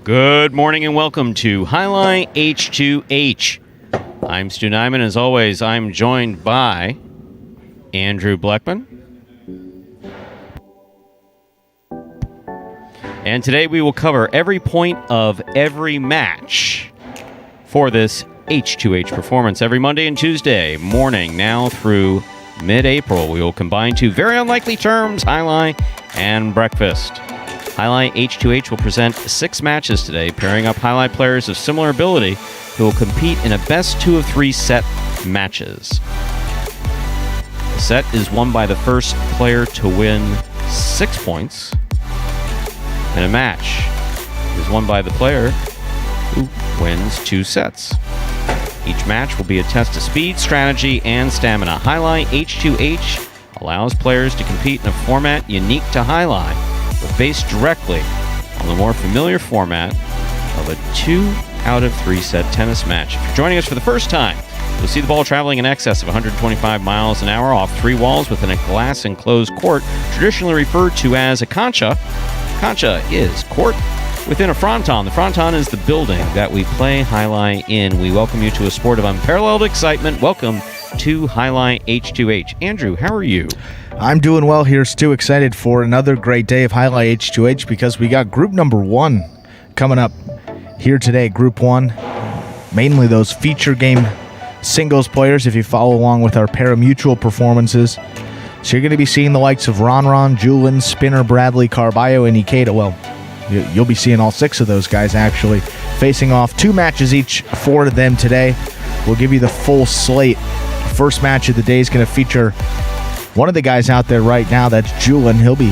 Good morning and welcome to Jai-Alai H2H. I'm Stu Nyman. As always, I'm joined by Andrew Bleckman. And today we will cover every point of every match for this H2H performance. Every Monday and Tuesday morning, now through mid-April, we will combine two very unlikely terms, Jai-Alai and breakfast. Jai-Alai H2H will present 6 matches today, pairing up Jai-Alai players of similar ability who will compete in a best 2 of 3 set matches. The set is won by the first player to win 6 points, and a match is won by the player who wins 2 sets. Each match will be a test of speed, strategy, and stamina. Jai-Alai H2H allows players to compete in a format unique to Jai-Alai, but based directly on the more familiar format of a 2 out of 3 set tennis match. If you're joining us for the first time, you'll see the ball traveling in excess of 125 miles an hour off 3 walls within a glass-enclosed court, traditionally referred to as a cancha. Cancha is court within a fronton. The fronton is the building that we play Jai-Alai in. We welcome you to a sport of unparalleled excitement. Welcome to Jai-Alai H2H. Andrew, how are you? I'm doing well here, Stu. Excited for another great day of Jai-Alai H2H because we got group number 1 coming up here today. Group 1, mainly those feature game singles players if you follow along with our pari-mutuel performances. So you're going to be seeing the likes of RonRon, Julian, Spinner, Bradley, Carbayo, and Ikeda. Well, you'll be seeing all 6 of those guys actually facing off 2 matches each for them today. We'll give you the full slate. The first match of the day is going to feature one of the guys out there right now, that's Julian. He'll be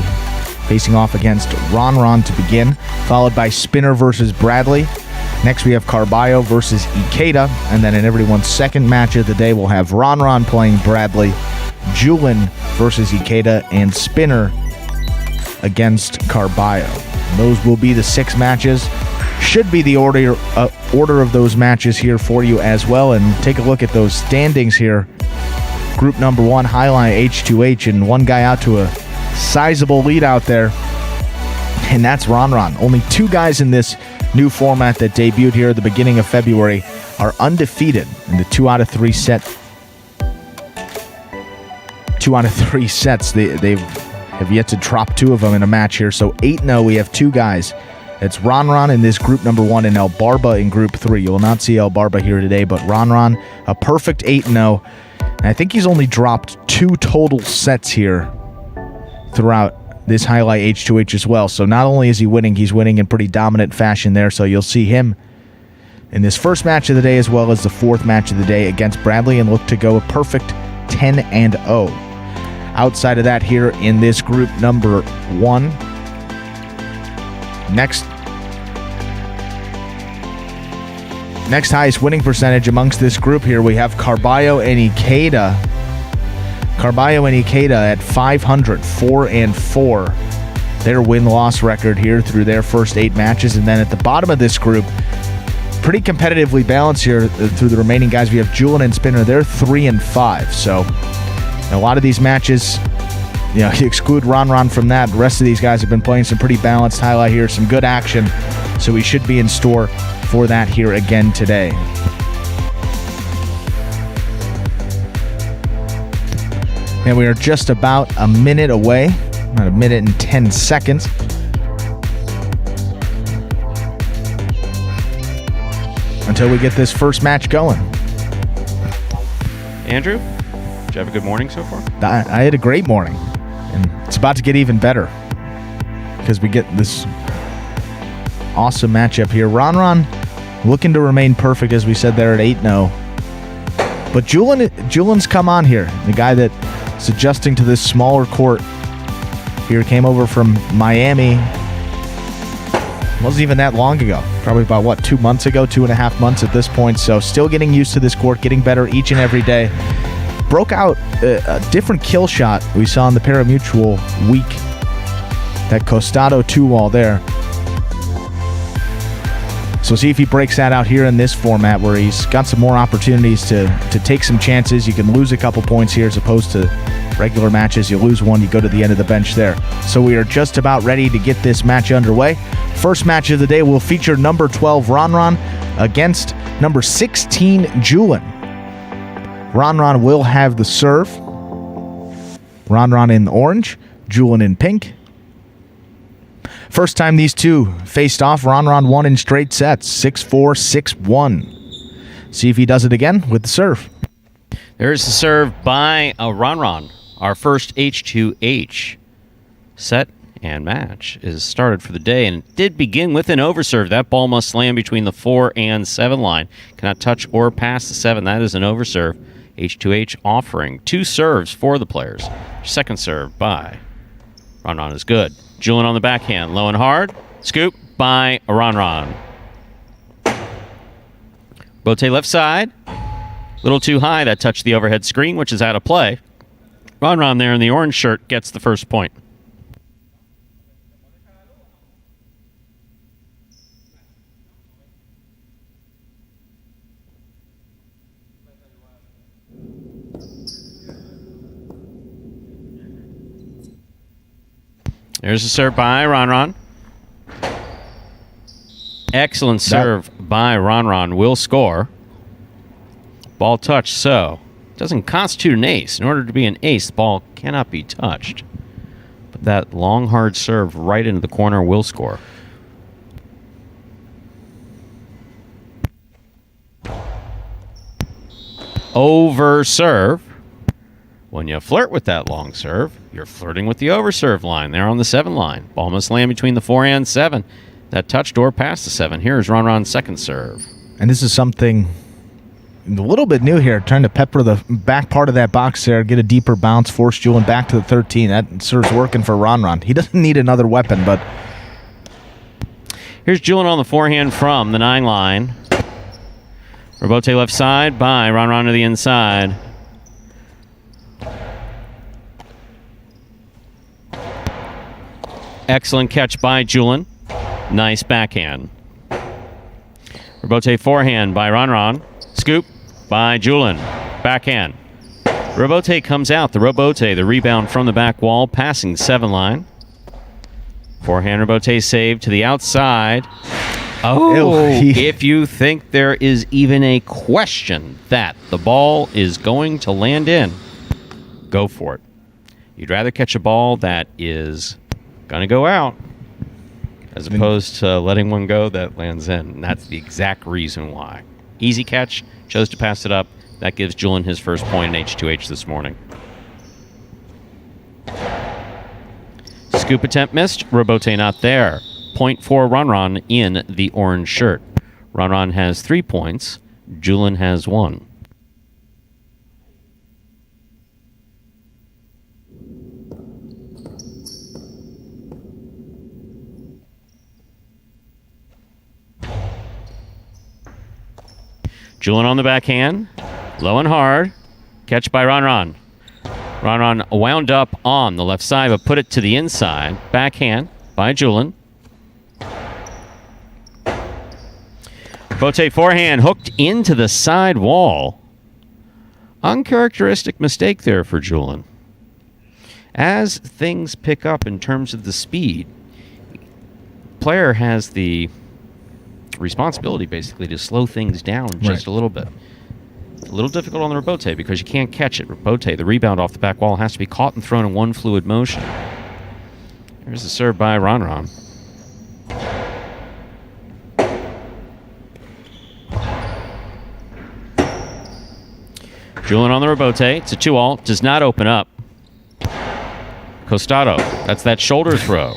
facing off against RonRon to begin, followed by Spinner versus Bradley. Next, we have Carbayo versus Ikeda. And then in everyone's second match of the day, we'll have RonRon playing Bradley, Julian versus Ikeda, and Spinner against Carbayo. Those will be the 6 matches. Should be the order of those matches here for you as well. And take a look at those standings here. Group number 1, Jai-Alai H2H, and one guy out to a sizable lead out there, and that's RonRon. Only 2 guys in this new format that debuted here at the beginning of February are undefeated in the 2 out of 3 sets. They have yet to drop 2 of them in a match here. So 8-0, we have 2 guys. It's RonRon in this group number 1 and El Barba in group 3. You will not see El Barba here today, but RonRon, a perfect 8-0. And I think he's only dropped 2 total sets here throughout this Jai-Alai H2H as well. So not only is he winning, he's winning in pretty dominant fashion there. So you'll see him in this first match of the day as well as the 4th match of the day against Bradley and look to go a perfect 10-0. Outside of that here in this group number 1, Next highest winning percentage amongst this group here, we have Carbayo and Ikeda. Carbayo and Ikeda at 500, 4-4. Their win-loss record here through their first 8 matches. And then at the bottom of this group, pretty competitively balanced here through the remaining guys. We have Julian and Spinner. They're 3-5. So a lot of these matches, you exclude RonRon from that. The rest of these guys have been playing some pretty balanced Jai-Alai here, some good action. So we should be in store for that here again today. And we are just about a minute away, about a minute and 10 seconds. Until we get this first match going. Andrew, did you have a good morning so far? I had a great morning. And it's about to get even better because we get this awesome matchup here. RonRon looking to remain perfect, as we said there, at 8-0. But Julian's come on here. The guy that's adjusting to this smaller court here came over from Miami. Wasn't even that long ago. Probably about, 2 months ago, 2.5 months at this point. So still getting used to this court, getting better each and every day. Broke out a different kill shot we saw in the pari-mutuel week. That Costado 2-wall there. So see if he breaks that out here in this format where he's got some more opportunities to take some chances. You can lose a couple points here as opposed to Regular matches, you lose one, you go to the end of the bench there. So we are just about ready to get this match underway. First match of the day will feature number 12 RonRon against number 16 Julian. RonRon will have the serve. RonRon in orange, Julian in pink. First time these two faced off, RonRon won in straight sets, 6-4, 6-1. See if he does it again with the serve. There's the serve by RonRon. Our first H2H set and match is started for the day, and it did begin with an overserve. That ball must land between the 4 and 7 line. Cannot touch or pass the 7. That is an overserve. H2H offering 2 serves for the players. Second serve by RonRon is good. Julian on the backhand, low and hard. Scoop by RonRon. Bote left side. Little too high. That touched the overhead screen, which is out of play. RonRon there in the orange shirt gets the first point. There's a serve by RonRon. Excellent serve by RonRon. Will score. Ball touched, so it doesn't constitute an ace. In order to be an ace, the ball cannot be touched. But that long, hard serve right into the corner will score. Over serve. When you flirt with that long serve, you're flirting with the overserve line there on the 7 line. Ball must land between the 4 and 7. That touched or past the 7. Here's RonRon's second serve. And this is something a little bit new here, trying to pepper the back part of that box there, get a deeper bounce, force Julian back to the 13. That serves working for RonRon. He doesn't need another weapon, but... Here's Julian on the forehand from the 9 line. Robote left side by RonRon to the inside. Excellent catch by Julian. Nice backhand. Robote forehand by RonRon. Scoop by Julian. Backhand. Robote comes out. The Robote, the rebound from the back wall, passing 7 line. Forehand Robote save to the outside. Oh, if you think there is even a question that the ball is going to land in, go for it. You'd rather catch a ball that is going to go out as opposed to letting one go that lands in. And that's the exact reason why. Easy catch, chose to pass it up. That gives Julian his first point in H2H this morning. Scoop attempt missed. Robote not there. Point for RonRon in the orange shirt. RonRon has 3 points. Julian has 1. Julian on the backhand. Low and hard. Catch by RonRon. RonRon wound up on the left side, but put it to the inside. Backhand by Julian. Bote forehand hooked into the side wall. Uncharacteristic mistake there for Julian. As things pick up in terms of the speed, player has the responsibility basically to slow things down just a little bit. It's a little difficult on the Robote because you can't catch it. Robote, the rebound off the back wall, has to be caught and thrown in one fluid motion. Here's the serve by RonRon. Julian on the Robote. It's a 2-all. Does not open up. Costado. That's that shoulder throw.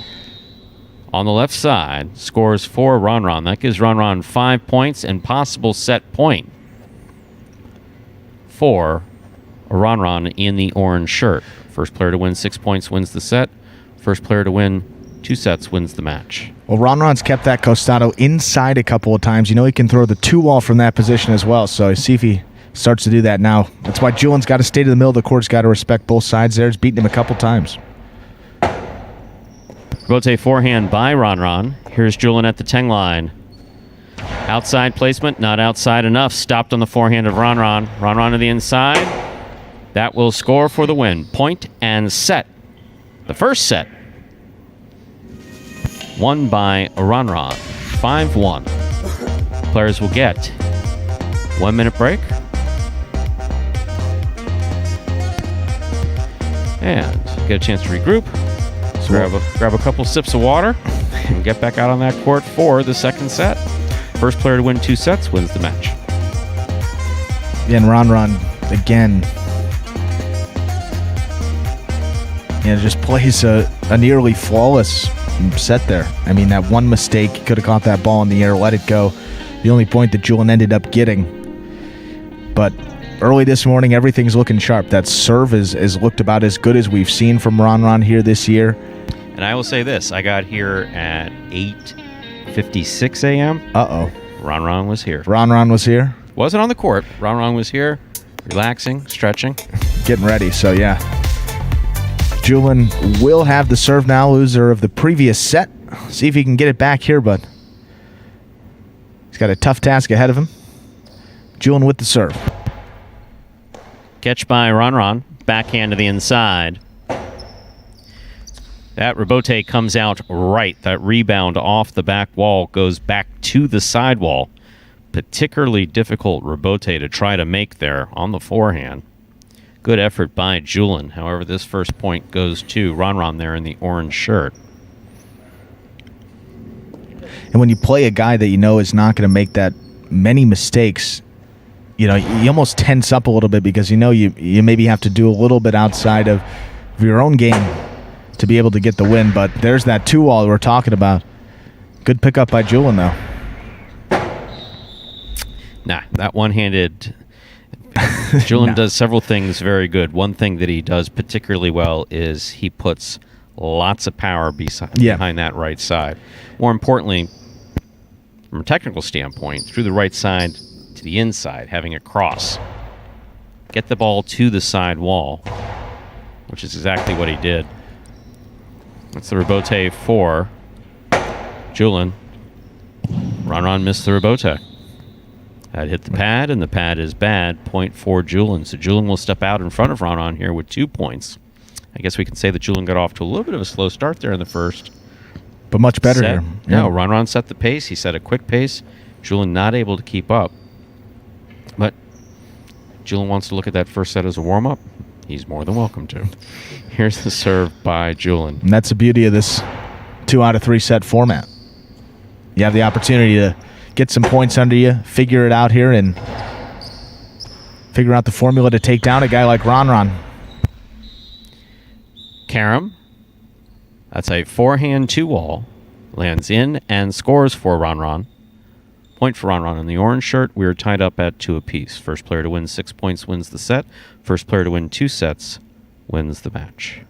On the left side, scores for RonRon. That gives RonRon 5 points and possible set point for RonRon in the orange shirt. First player to win 6 points wins the set. First player to win 2 sets wins the match. Well, RonRon's kept that Costado inside a couple of times. You know he can throw the 2-wall from that position as well, so see if he starts to do that now. That's why Julian's got to stay to the middle of the court. He's got to respect both sides there. He's beaten him a couple times. Robote forehand by RonRon. Here's Julian at the 10 line. Outside placement, not outside enough. Stopped on the forehand of RonRon. RonRon to the inside. That will score for the win. Point and set. The first set won by RonRon. 5-1. Players will get 1 minute break. And get a chance to regroup. So grab a couple sips of water and get back out on that court for the second set. First player to win 2 sets wins the match. And RonRon, again, just plays a nearly flawless set there. I mean, that one mistake, he could have caught that ball in the air, let it go. The only point that Julian ended up getting. But early this morning, everything's looking sharp. That serve is looked about as good as we've seen from RonRon here this year. And I will say this. I got here at 8:56 a.m. Uh-oh. RonRon was here. RonRon was here? Wasn't on the court. RonRon was here, relaxing, stretching. Getting ready, so yeah. Julian will have the serve now, loser of the previous set. See if he can get it back here, but he's got a tough task ahead of him. Julian with the serve. Catch by RonRon. Backhand to the inside. That rebote comes out right. That rebound off the back wall goes back to the side wall. Particularly difficult rebote to try to make there on the forehand. Good effort by Julian. However, this first point goes to RonRon there in the orange shirt. And when you play a guy that you know is not going to make that many mistakes, you almost tense up a little bit because you maybe have to do a little bit outside of your own game to be able to get the win. But there's that 2-all we're talking about. Good pickup by Julian, though. Nah, that one-handed... Julian does several things very good. One thing that he does particularly well is he puts lots of power behind that right side. More importantly, from a technical standpoint, through the right side to the inside, having a cross. Get the ball to the side wall, which is exactly what he did. That's the rebote for Julian. RonRon missed the rebote. That hit the pad, and the pad is bad. Point for Julian. So Julian will step out in front of RonRon here with 2 points. I guess we can say that Julian got off to a little bit of a slow start there in the first. But much better set. here. No, RonRon set the pace. He set a quick pace. Julian not able to keep up. But Julian wants to look at that first set as a warm-up. He's more than welcome to. Here's the serve by Julian. And that's the beauty of this 2 out of 3 set format. You have the opportunity to get some points under you, figure it out here, and figure out the formula to take down a guy like RonRon. Karam. That's a forehand 2-all. Lands in and scores for RonRon. Point for RonRon in the orange shirt. We are tied up at 2 apiece. First player to win 6 points wins the set. First player to win 2 sets wins the match.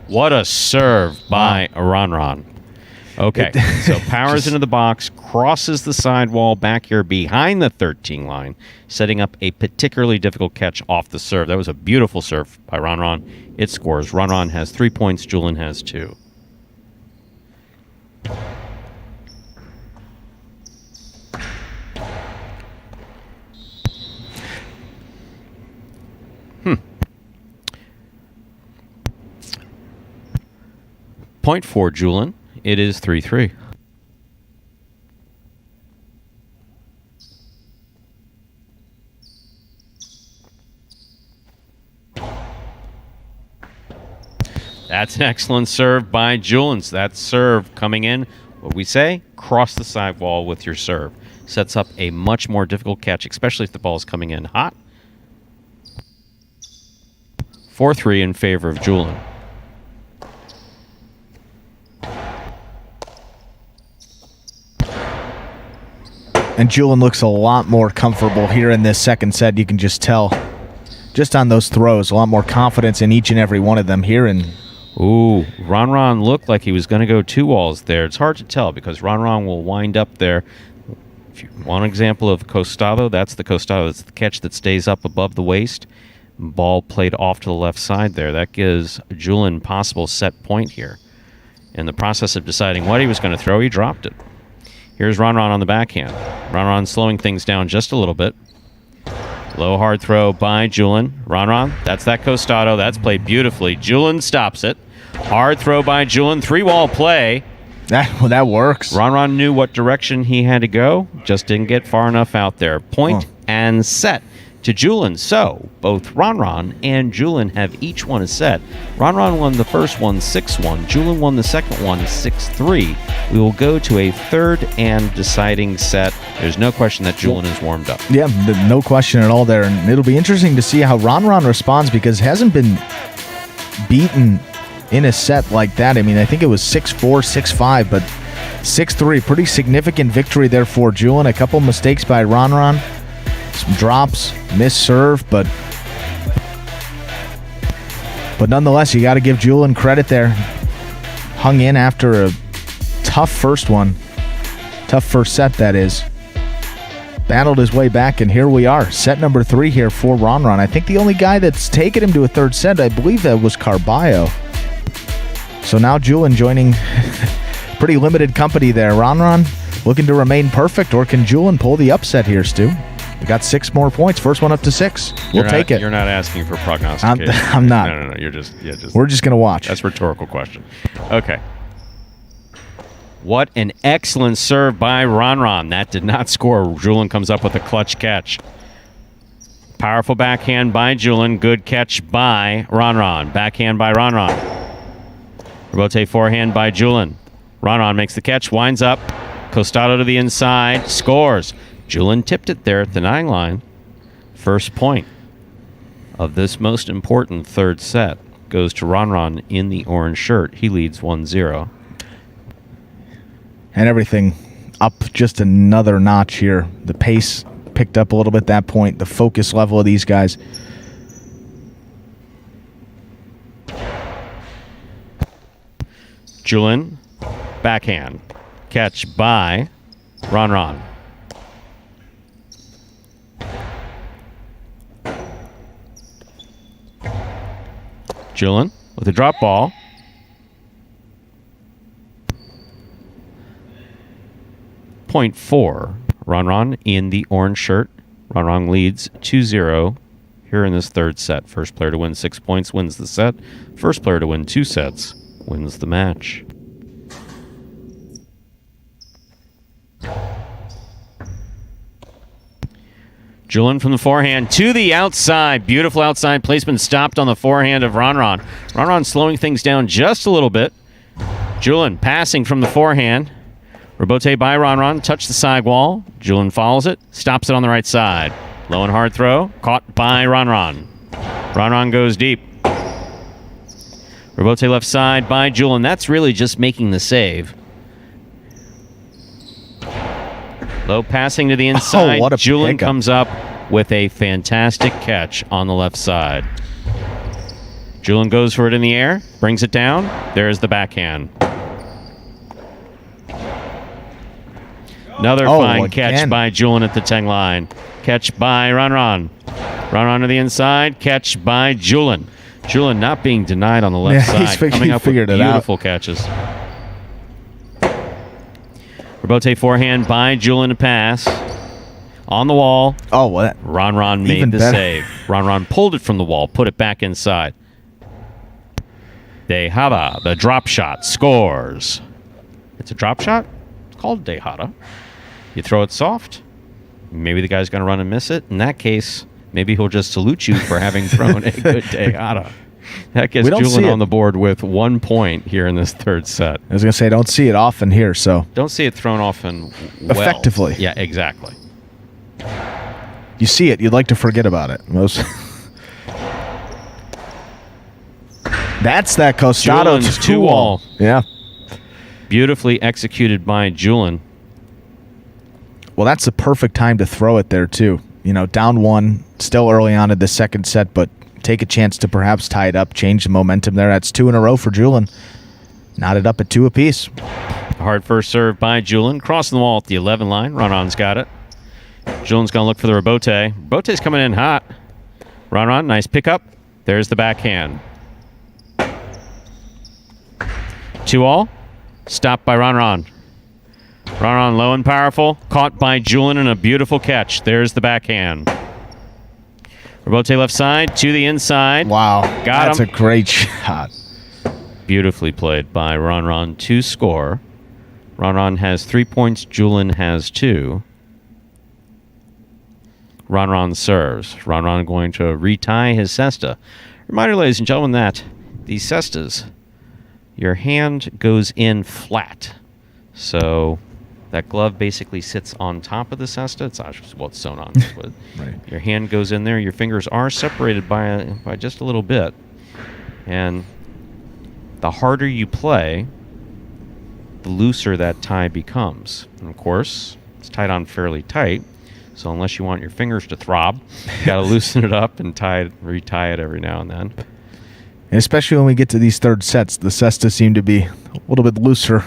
What a serve by RonRon. Okay, so powers into the box, crosses the sidewall back here behind the 13 line, setting up a particularly difficult catch off the serve. That was a beautiful serve by RonRon. It scores. RonRon has 3 points. Julian has 2. Point for Julian. It is 3-3. That's an excellent serve by Julian. That serve coming in, what we say, cross the sidewall with your serve. Sets up a much more difficult catch, especially if the ball is coming in hot. 4-3 in favor of Julian. And Julian looks a lot more comfortable here in this second set. You can just tell, just on those throws, a lot more confidence in each and every one of them here. And ooh, RonRon looked like he was going to go 2-alls there. It's hard to tell because RonRon will wind up there. If you want an example of costado, that's the costado. It's the catch that stays up above the waist. Ball played off to the left side there. That gives Julian possible set point here. In the process of deciding what he was going to throw, he dropped it. Here's RonRon on the backhand. RonRon slowing things down just a little bit. Low hard throw by Julian. RonRon, that's that costado. That's played beautifully. Julian stops it. Hard throw by Julian. 3-wall play. That works. RonRon knew what direction he had to go. Just didn't get far enough out there. Point and set to Julian. So both RonRon and Julian have each won a set. RonRon won the first one 6-1. Julian won the second one 6-3. We will go to a third and deciding set. There's no question that Julian is warmed up. Yeah, no question at all there. And it'll be interesting to see how RonRon responds because he hasn't been beaten in a set like that. I mean, I think it was 6-4, 6-5, but 6-3. Pretty significant victory there for Julian. A couple mistakes by RonRon. Some drops, missed serve, but nonetheless, you got to give Julian credit there. Hung in after a tough first one. Tough first set, that is. Battled his way back, and here we are. Set number 3 here for RonRon. I think the only guy that's taken him to a third set, I believe that was Carbayo. So now Julian joining pretty limited company there. RonRon looking to remain perfect, or can Julian pull the upset here, Stu? We got 6 more points. First one up to 6. We'll take it. You're not asking for prognostication. I'm not. No. You're just. We're just gonna watch. That's a rhetorical question. Okay. What an excellent serve by RonRon. That did not score. Julian comes up with a clutch catch. Powerful backhand by Julian. Good catch by RonRon. Backhand by RonRon. Rebote forehand by Julian. RonRon makes the catch. Winds up. Costado to the inside. Scores. Julian tipped it there at the 9 line. First point of this most important third set goes to RonRon in the orange shirt. He leads 1-0. And everything up just another notch here. The pace picked up a little bit at that point. The focus level of these guys. Julian, backhand. Catch by RonRon. Julian with a drop ball. Point 4. RonRon in the orange shirt. RonRon leads 2-0 here in this third set. First player to win 6 points wins the set. First player to win 2 sets wins the match. Julian from the forehand to the outside. Beautiful outside placement stopped on the forehand of RonRon. RonRon slowing things down just a little bit. Julian passing from the forehand. Rebote by RonRon. Touched the side wall. Julian follows it. Stops it on the right side. Low and hard throw. Caught by RonRon. RonRon goes deep. Rebote left side by Julian. That's really just making the save. Low passing to the inside. What a Julian pickup. comes up with a fantastic catch on the left side. Julian goes for it in the air, brings it down. There's the backhand. Another fine catch by Julian at the 10 line. Catch by RonRon. RonRon to the inside. Catch by Julian. Julian not being denied on the left side. Coming up with beautiful catches. Rebote forehand by Julian to pass. On the wall. Oh, what? RonRon made the save. RonRon pulled it from the wall, put it back inside. Dehada, the drop shot, scores. It's a drop shot? It's called Dehada. You throw it soft. Maybe the guy's going to run and miss it. In that case, maybe he'll just salute you for having thrown a good Dehada. That gets Julian on the board with 1 point here in this third set. I was going to say, don't see it often here, so. Don't see it thrown often well. Effectively. Yeah, exactly. You see it, you'd like to forget about it. That's that Costado Julian's 2-wall. Yeah. Beautifully executed by Julian. Well, that's the perfect time to throw it there, too. You know, down 1, still early on in the second set, but take a chance to perhaps tie it up, change the momentum there. That's 2 in a row for Julian. Knotted up at 2 apiece. Hard first serve by Julian. Crossing the wall at the 11 line. RonRon's got it. Julian's going to look for the Rebote. Rebote's coming in hot. RonRon, nice pickup. There's the backhand. 2-all. Stopped by RonRon. RonRon low and powerful. Caught by Julian in a beautiful catch. There's the backhand. Robote left side to the inside. Wow. Got That's him. a great shot. Beautifully played by RonRon to score. RonRon has 3 points. Julian has 2. RonRon serves. RonRon going to retie his cesta. Reminder, ladies and gentlemen, that these cestas, your hand goes in flat. So that glove basically sits on top of the cesta. It's sewn on. But Right. your hand goes in there. Your fingers are separated by just a little bit. And the harder you play, the looser that tie becomes. And of course, it's tied on fairly tight. So unless you want your fingers to throb, you got to loosen it up and retie it every now and then. And especially when we get to these third sets, the cestas seem to be a little bit looser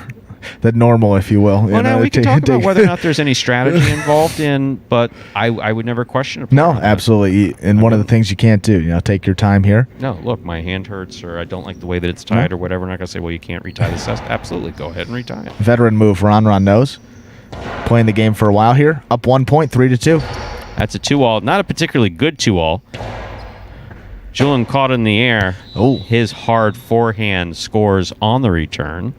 than normal, if you will. Well, now we can talk about whether or not there's any strategy involved but I would never question it. No, absolutely. And one of the things you can't do, take your time here. No, look, my hand hurts, or I don't like the way that it's tied, or whatever. I'm not going to say, well, you can't retie the cesta. Absolutely, go ahead and retie it. Veteran move. RonRon knows. Playing the game for a while here. Up 1 point, 3-2. That's a 2-all. Not a particularly good 2-all. Julian caught in the air. Oh. His hard forehand scores on the return.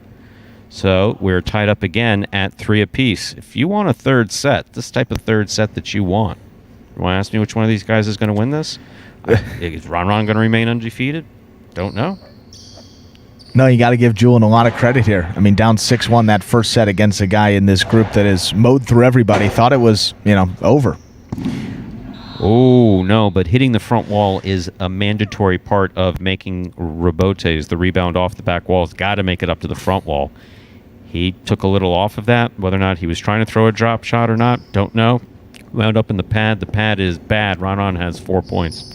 So we're tied up again at 3 apiece. If you want a third set, this type of third set that you want to ask me which one of these guys is going to win this? Is RonRon going to remain undefeated? Don't know. No, you got to give Julian a lot of credit here. I mean, down 6-1 that first set against a guy in this group that has mowed through everybody. Thought it was, over. Oh, no, but hitting the front wall is a mandatory part of making rebotes. The rebound off the back wall has got to make it up to the front wall. He took a little off of that. Whether or not he was trying to throw a drop shot or not, don't know. Wound up in the pad. The pad is bad. RonRon has 4 points.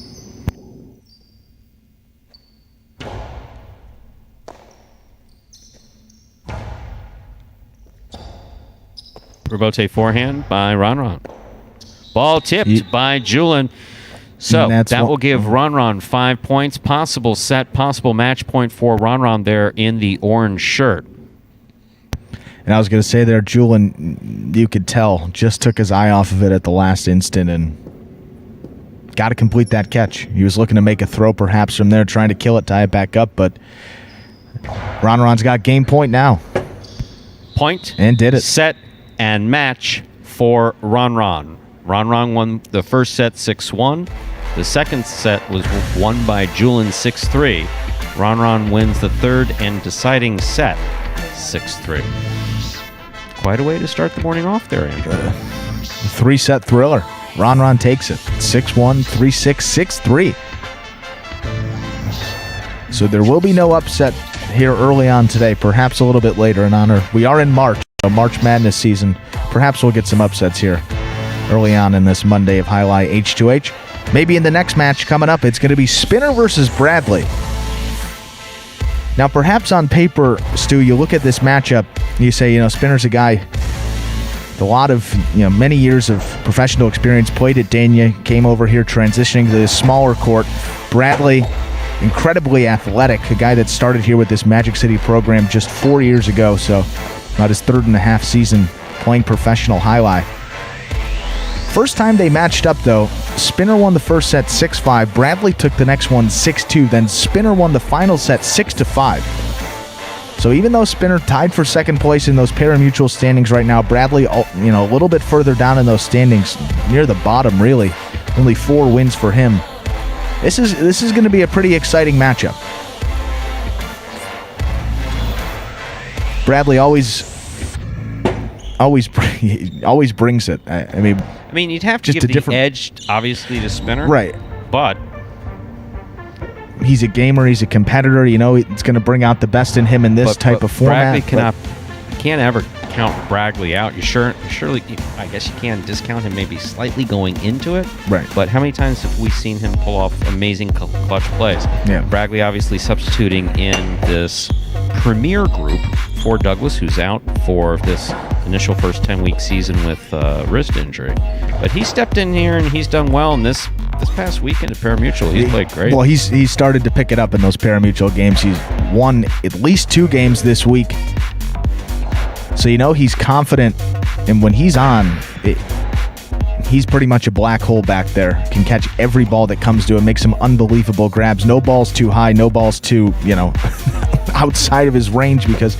Rebote forehand by RonRon. Ball tipped by Julian. So that will give RonRon 5 points. Possible set, possible match point for RonRon there in the orange shirt. And I was going to say there, Julian, you could tell, just took his eye off of it at the last instant and got to complete that catch. He was looking to make a throw perhaps from there, trying to kill it, tie it back up, but RonRon's got game point now. Point. And did it. Set and match for RonRon. RonRon won the first set 6-1. The second set was won by Julian 6-3. RonRon wins the third and deciding set 6-3. Quite a way to start the morning off there, Andrew. Three-set thriller. RonRon takes it. 6-1, 3-6, 6-3. So there will be no upset here early on today, perhaps a little bit later in honor. We are in March, March Madness season. Perhaps we'll get some upsets here early on in this Monday of Jai-Alai H2H. Maybe in the next match coming up, it's going to be Spinner versus Bradley. Now, perhaps on paper, Stu, you look at this matchup, you say, Spinner's a guy with a lot of, many years of professional experience, played at Dania, came over here transitioning to this smaller court. Bradley, incredibly athletic, a guy that started here with this Magic City program just 4 years ago, so about his third and a half season playing professional Jai-Alai. First time they matched up, though, Spinner won the first set 6-5. Bradley took the next one 6-2. Then Spinner won the final set 6-5. So even though Spinner tied for second place in those pari-mutuel standings right now, Bradley, a little bit further down in those standings, near the bottom, really. Only 4 wins for him. This is going to be a pretty exciting matchup. Bradley always brings it. I mean, you'd have to just give the edge, obviously, to Spinner. Right. But he's a gamer. He's a competitor. It's going to bring out the best in him in this type of format. Bradley can't ever count Bradley out. Surely, I guess you can discount him maybe slightly going into it. Right. But how many times have we seen him pull off amazing clutch plays? Yeah. Bradley obviously substituting in this premier group for Douglas, who's out for this initial first 10-week season with wrist injury. But he stepped in here and he's done well in this past weekend at pari-mutuel. He's played great. Well, he's started to pick it up in those pari-mutuel games. He's won at least 2 games this week. So he's confident, and when he's on, he's pretty much a black hole back there. Can catch every ball that comes to him, make some unbelievable grabs. No ball's too high, no ball's too, outside of his range, because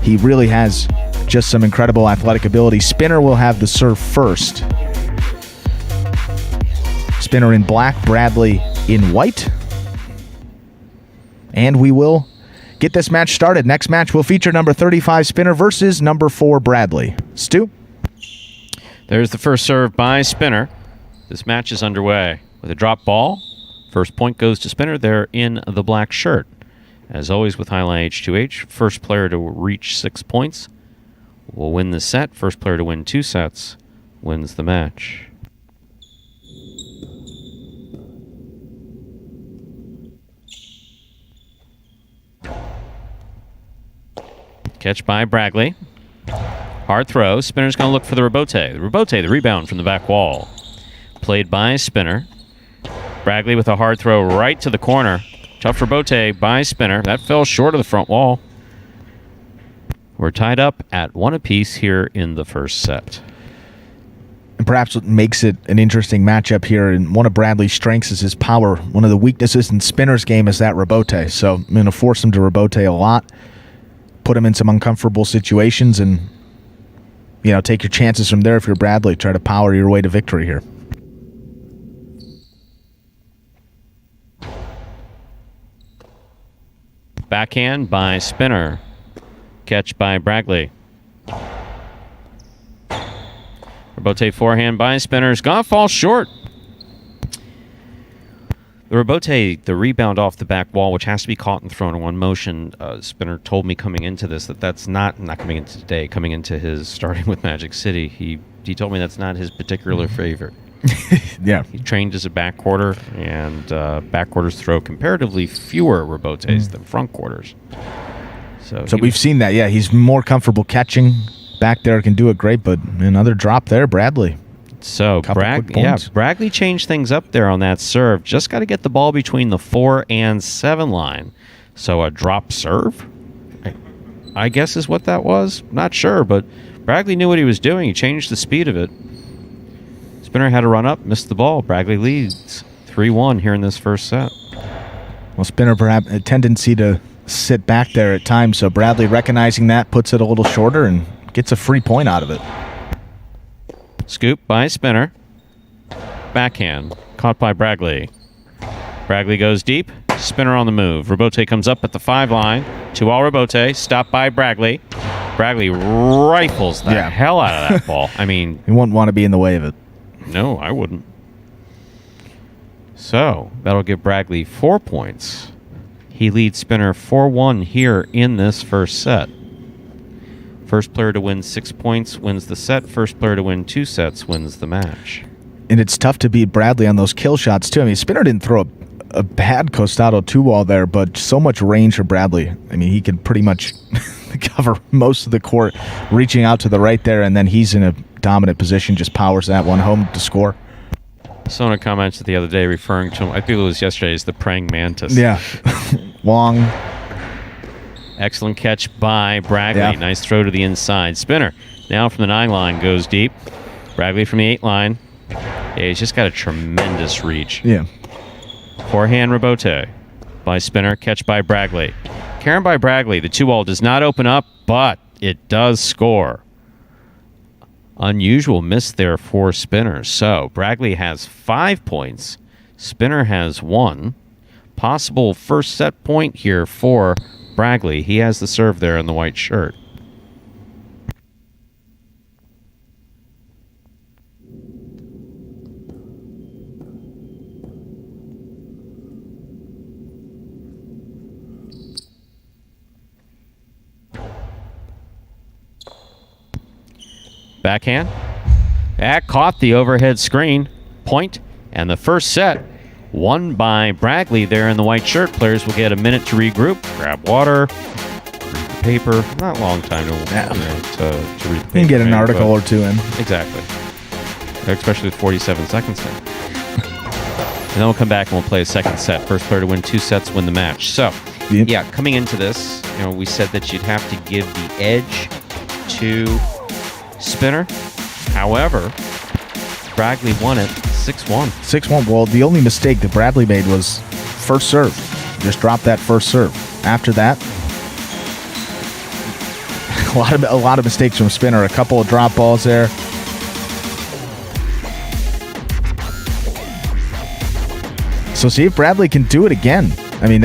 he really has just some incredible athletic ability. Spinner will have the serve first. Spinner in black, Bradley in white. And we will get this match started. Next match will feature number 35 Spinner versus number 4 Bradley. Stu? There's the first serve by Spinner. This match is underway with a drop ball. First point goes to Spinner there in the black shirt. As always with Jai-Alai H2H, first player to reach 6 points will win the set. First player to win 2 sets wins the match. Catch by Bradley. Hard throw. Spinner's going to look for the rebote. The rebote, the rebound from the back wall. Played by Spinner. Bradley with a hard throw right to the corner. Tough rebote by Spinner. That fell short of the front wall. We're tied up at 1 apiece here in the first set. And perhaps what makes it an interesting matchup here, and one of Bradley's strengths is his power. One of the weaknesses in Spinner's game is that rebote. So I'm going to force him to rebote a lot. Put him in some uncomfortable situations, and take your chances from there if you're Bradley. Try to power your way to victory here. Backhand by Spinner. Catch by Bradley. Rebote forehand by Spinner. Is going to fall short. The rebote, the rebound off the back wall, which has to be caught and thrown in one motion. Spinner told me coming into this that's not coming into today, coming into his starting with Magic City. He told me that's not his particular favorite. Yeah. He trained as a backquarter, and backquarters throw comparatively fewer rebotes than front quarters. So we've seen that. Yeah, he's more comfortable catching. Back there can do it great, but another drop there, Bradley. So Bradley changed things up there on that serve. Just got to get the ball between the 4 and 7 line. So a drop serve, I guess is what that was. Not sure, but Bradley knew what he was doing. He changed the speed of it. Spinner had to run up, missed the ball. Bradley leads 3-1 here in this first set. Well, Spinner perhaps a tendency to sit back there at times, so Bradley recognizing that puts it a little shorter and gets a free point out of it. Scoop by Spinner. Backhand. Caught by Bradley. Bradley goes deep. Spinner on the move. Rebote comes up at the 5 line. 2-all rebote. Stopped by Bradley. Bradley rifles the hell out of that ball. I mean... You wouldn't want to be in the way of it. No, I wouldn't. So, that'll give Bradley 4 points. He leads Spinner 4-1 here in this first set. First player to win 6 points wins the set. First player to win 2 sets wins the match. And it's tough to beat Bradley on those kill shots, too. I mean, Spinner didn't throw a bad Costado 2-wall there, but so much range for Bradley. I mean, he could pretty much cover most of the court, reaching out to the right there, and then he's in a dominant position, just powers that one home to score. Someone commented the other day referring to him, I think it was yesterday, as the praying mantis. Yeah. Long. Excellent catch by Bradley. Yeah. Nice throw to the inside. Spinner now from the 9 line goes deep. Bradley from the 8 line. Yeah, he's just got a tremendous reach. Yeah. Forehand rebote by Spinner. Catch by Bradley. Carry by Bradley. The 2-all does not open up, but it does score. Unusual miss there for Spinner. So Bradley has 5 points. Spinner has 1. Possible first set point here for Bradley. He has the serve there in the white shirt. Backhand. That caught the overhead screen. Point. And the first set won by Bradley there in the white shirt. Players will get a minute to regroup, grab water, read the paper. Not a long time to read the paper. You can get an article or two in. Exactly. Especially with 47 seconds in. And then we'll come back and we'll play a second set. First player to win 2 sets win the match. So, yeah, coming into this, we said that you'd have to give the edge to Spinner. However, Bradley won it 6-1. 6-1. Well, the only mistake that Bradley made was first serve. Just dropped that first serve. After that, a lot of mistakes from Spinner. A couple of drop balls there. So see if Bradley can do it again. I mean,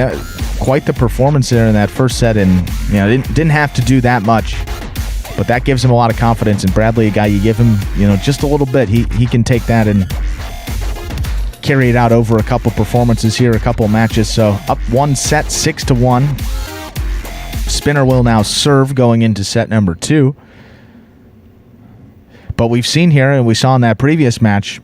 quite the performance there in that first set, and didn't have to do that much, but that gives him a lot of confidence. And Bradley, a guy you give him just a little bit, he can take that and carry it out over a couple performances here, a couple matches. So up one set, 6-1. Spinner will now serve going into set number 2. But we've seen here, and we saw in that previous match,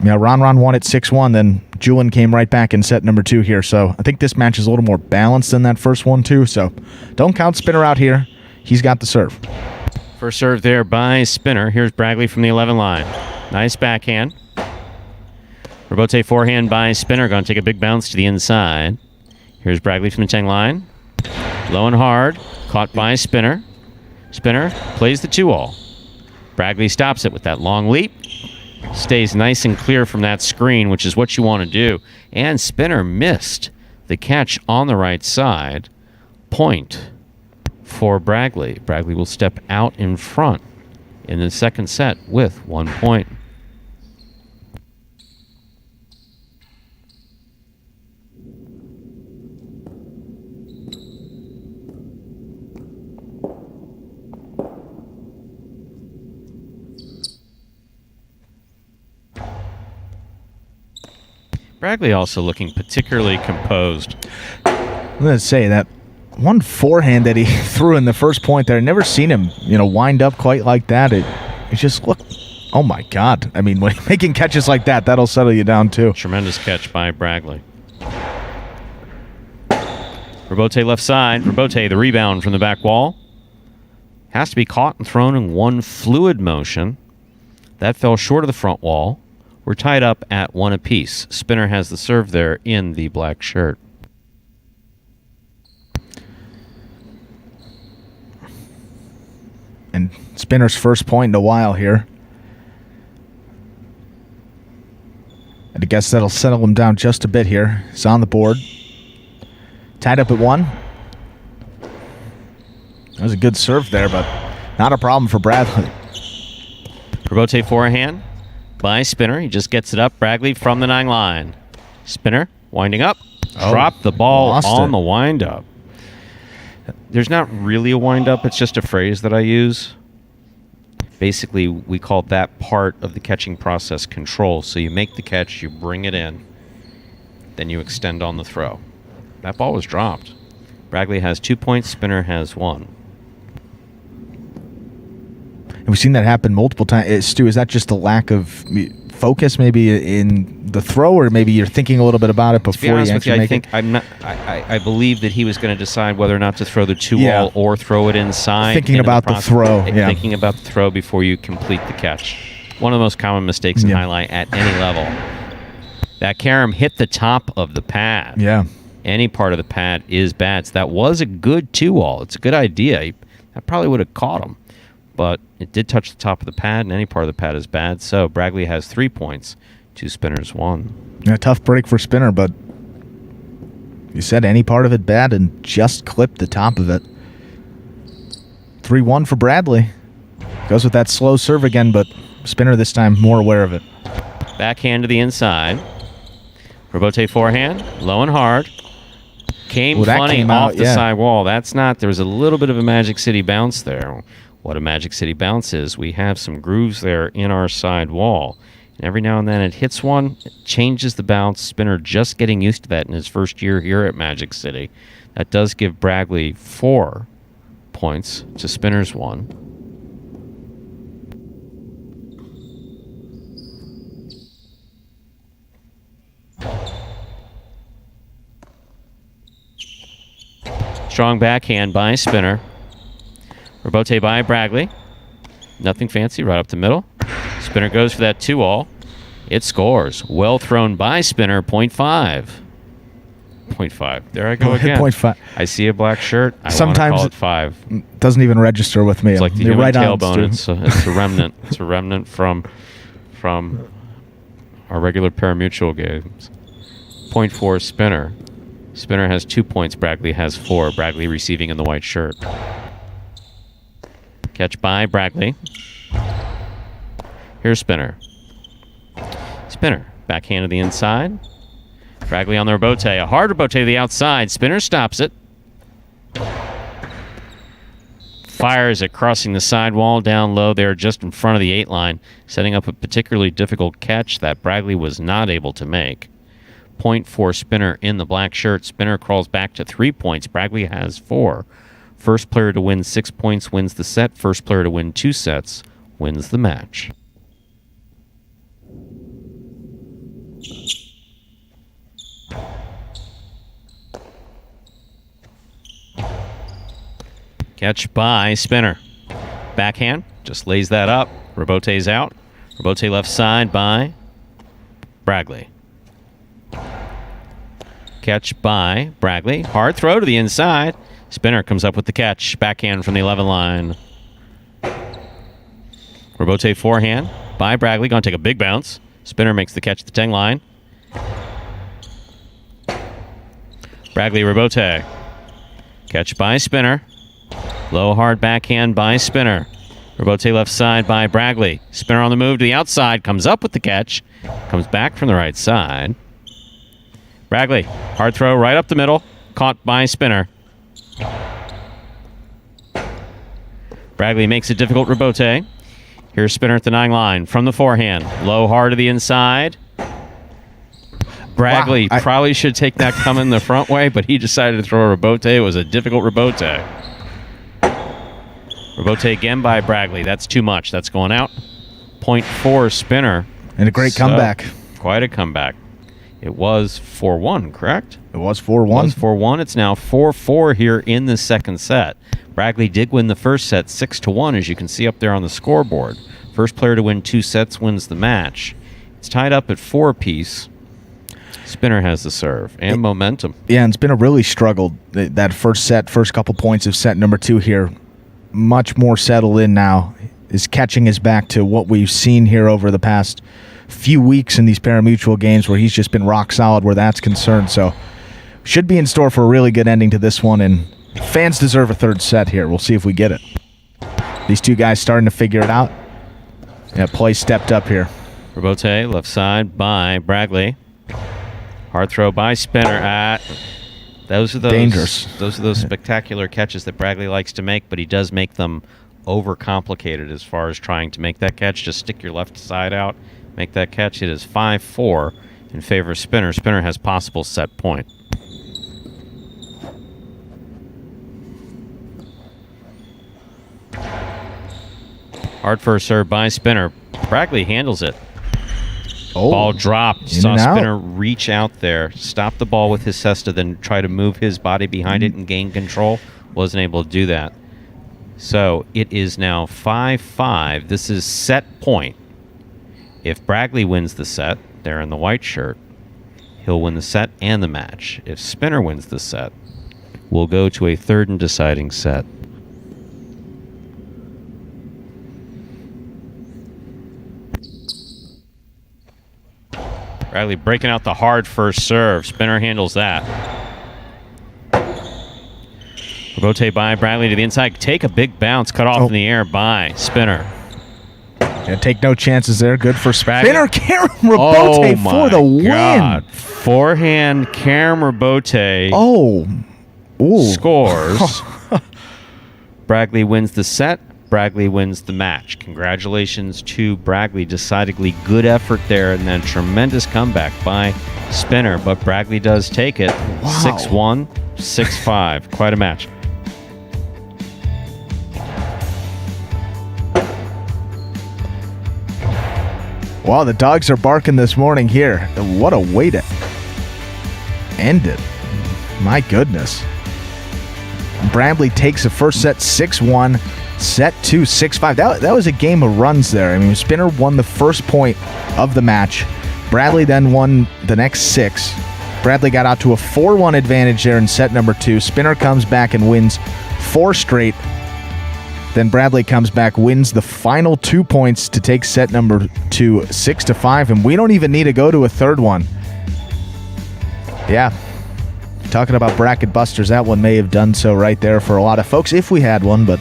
RonRon won it 6-1, then Julian came right back in set number 2 here. So I think this match is a little more balanced than that first one too. So don't count Spinner out here. He's got the serve. First serve there by Spinner. Here's Bradley from the 11 line. Nice backhand. Rebote forehand by Spinner. Going to take a big bounce to the inside. Here's Bradley from the 10 line. Low and hard. Caught by Spinner. Spinner plays the 2-all. Bradley stops it with that long leap. Stays nice and clear from that screen, which is what you want to do. And Spinner missed the catch on the right side. Point for Bradley. Bradley will step out in front in the second set with 1 point. Bradley also looking particularly composed. I'm going to say that one forehand that he threw in the first point there, never seen him, wind up quite like that. It just looked, oh my God. I mean, when you're making catches like that, that'll settle you down too. Tremendous catch by Bradley. Rebote left side. Rebote, the rebound from the back wall. Has to be caught and thrown in one fluid motion. That fell short of the front wall. We're tied up at 1 apiece. Spinner has the serve there in the black shirt. And Spinner's first point in a while here. And I guess that'll settle him down just a bit here. He's on the board. Tied up at 1. That was a good serve there, but not a problem for Bradley. Rebote forehand by Spinner. He just gets it up. Bradley from the 9 line. Spinner winding up. Dropped the ball on the wind-up. There's not really a wind-up. It's just a phrase that I use. Basically, we call that part of the catching process control. So you make the catch, you bring it in, then you extend on the throw. That ball was dropped. Bradley has 2 points. Spinner has 1. And we've seen that happen multiple times. Stu, is that just a lack of focus maybe in the throw, or maybe you're thinking a little bit about it before you actually make it? I believe that he was going to decide whether or not to throw the 2-all or throw it inside. Thinking about the throw. Yeah. Thinking about the throw before you complete the catch. One of the most common mistakes in highlight at any level. That carom hit the top of the pad. Yeah. Any part of the pad is bad. So that was a good 2-all. It's a good idea. That probably would have caught him. But it did touch the top of the pad, and any part of the pad is bad. So Bradley has 3 points to Spinner's 1. Yeah, tough break for Spinner, but you said any part of it bad and just clipped the top of it. 3-1 for Bradley. Goes with that slow serve again, but Spinner this time more aware of it. Backhand to the inside. Rebote forehand, low and hard. Came funny off the side wall. That's not, there was a little bit of a Magic City bounce there. What a Magic City bounce is, we have some grooves there in our side wall. And every now and then it hits one, it changes the bounce. Spinner just getting used to that in his first year here at Magic City. That does give Bradley 4 points to Spinner's 1. Strong backhand by Spinner. Rebote by Bradley. Nothing fancy, right up the middle. Spinner goes for that 2-all. It scores. Well thrown by Spinner, 0.5. 0.5. There I go again. 0.5. I see a black shirt. Sometimes want to call it 5. Doesn't even register with me. It's like the human tailbone. It's a remnant. It's a remnant from from our regular parimutuel games. 0.4 Spinner. Spinner has 2 points. Brackley has 4. Brackley receiving in the white shirt. Catch by Brackley. Here's Spinner. Spinner. Backhand to the inside. Brackley on the rebote. A hard rebote to the outside. Spinner stops it. Fires it, crossing the sidewall down low there just in front of the 8 line, setting up a particularly difficult catch that Brackley was not able to make. 0.4 Spinner in the black shirt. Spinner crawls back to 3 points. Brackley has 4. First player to win 6 points wins the set. First player to win 2 sets wins the match. Catch by Spinner. Backhand, just lays that up. Rebote's out. Rebote left side by Brackley. Catch by Brackley. Hard throw to the inside. Spinner comes up with the catch. Backhand from the 11 line. Rebote forehand by Brackley. Going to take a big bounce. Spinner makes the catch at the 10 line. Brackley rebote. Catch by Spinner. Low hard backhand by Spinner. Rebote left side by Brackley. Spinner on the move to the outside. Comes up with the catch. Comes back from the right side. Brackley. Hard throw right up the middle. Caught by Spinner. Brackley makes a difficult rebote. Here's Spinner at the 9 line from the forehand. Low hard to the inside. Brackley probably should take that coming the front way, but he decided to throw a rebote. It was a difficult rebote. Rebote again by Brackley. That's too much. That's going out. 0.4 Spinner. And a great comeback. Quite a comeback. It was 4-1, correct? It was 4-1. It was 4-1. It's now 4-4 here in the second set. Brackley did win the first set 6-1, as you can see up there on the scoreboard. First player to win 2 sets wins the match. It's tied up at 4 apiece. Spinner has the serve and momentum. Yeah, and Spinner really struggled that first set, first couple points of set number 2 here. Much more settled in now. Is catching his back to what we've seen here over the past few weeks in these parimutuel games where he's just been rock solid where that's concerned. So should be in store for a really good ending to this one, and fans deserve a third set here. We'll see if we get it. These two guys starting to figure it out. Yeah, play stepped up here. Rebote left side by Brackley. Hard throw by Spinner. Those are those dangerous. Those are those spectacular catches that Brackley likes to make, but he does make them overcomplicated as far as trying to make that catch. Just stick your left side out, make that catch. It is 5-4 in favor of Spinner. Spinner has possible set point. Hard first serve by Spinner. Brackley handles it. Oh, ball dropped. You saw Spinner reach out there, stop the ball with his cesta, then try to move his body behind it and gain control. Wasn't able to do that. So it is now 5-5. This is set point. If Brackley wins the set, there in the white shirt, he'll win the set and the match. If Spinner wins the set, we'll go to a third and deciding set. Brackley breaking out the hard first serve. Spinner handles that. Rebote by Brackley to the inside. Take a big bounce. Cut off in the air by Spinner. Yeah, take no chances there. Good for Spinner. Karen Rebote for the win. Forehand Karen Rebote. Ooh. Scores. Brackley wins the set. Brackley wins the match. Congratulations to Brackley. Decidedly good effort there and then tremendous comeback by Spinner. But Brackley does take it. Wow. 6-1, 6-5. Quite a match. Wow, the dogs are barking this morning here. What a way to end it. My goodness. Brackley takes the first set 6-1. Set 2, 6-5. That was a game of runs there. I mean, Spinner won the first point of the match. Brackley then won the next 6. Brackley got out to a 4-1 advantage there in set number 2. Spinner comes back and wins 4 straight. Then Bradley comes back, wins the final 2 points to take set number 2, 6-5, and we don't even need to go to a third one. Yeah. Talking about bracket busters, that one may have done so right there for a lot of folks, if we had one, but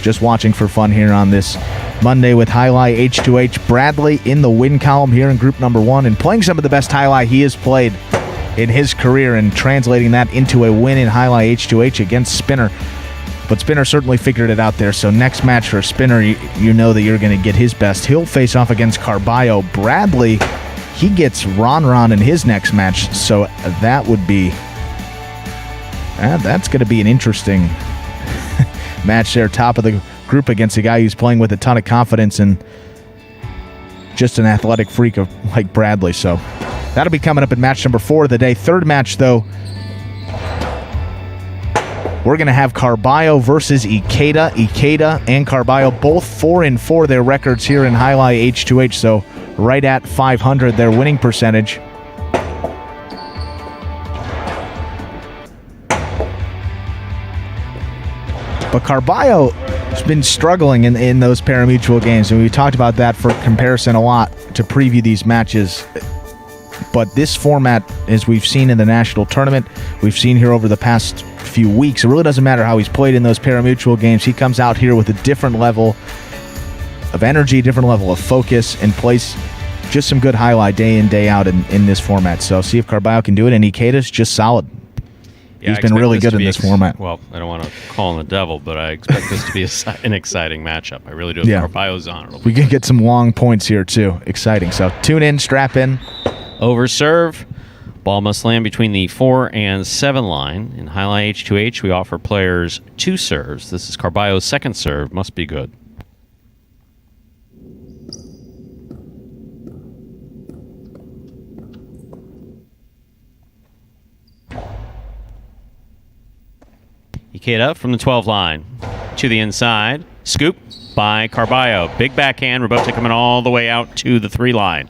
just watching for fun here on this Monday with Jai-Alai H2H. Bradley in the win column here in group number 1 and playing some of the best Jai-Alai he has played in his career and translating that into a win in Jai-Alai H2H against Spinner. But Spinner certainly figured it out there. So next match for Spinner, you know that you're going to get his best. He'll face off against Carbayo. Bradley, he gets RonRon in his next match. So that would be... that's going to be an interesting match there. Top of the group against a guy who's playing with a ton of confidence and just an athletic freak like Bradley. So that'll be coming up in match number 4 of the day. Third match, though, we're going to have Carbayo versus Ikeda. Ikeda and Carbayo both 4-4 their records here in Jai-Alai H2H, so right at 500 their winning percentage. But Carbayo has been struggling in those pari-mutuel games, and we talked about that for comparison a lot to preview these matches. But this format, as we've seen in the national tournament, we've seen here over the past few weeks, it really doesn't matter how he's played in those pari-mutuel games. He comes out here with a different level of energy, different level of focus, and plays just some good highlight day in, day out in this format. So see if Carbayo can do it, and Ikeda's just solid. Yeah, he's been really good in this format. Well, I don't want to call him the devil, but I expect this to be an exciting matchup. I really do. Yeah. Carbayo's on. We can get some long points here, too. Exciting. So tune in, strap in. Over serve. Ball must land between the 4 and 7 line. In Jai-Alai H2H, we offer players 2 serves. This is Carbayo's second serve. Must be good. Ikeda from the 12 line to the inside. Scoop by Carbayo. Big backhand. Robote coming all the way out to the 3 line.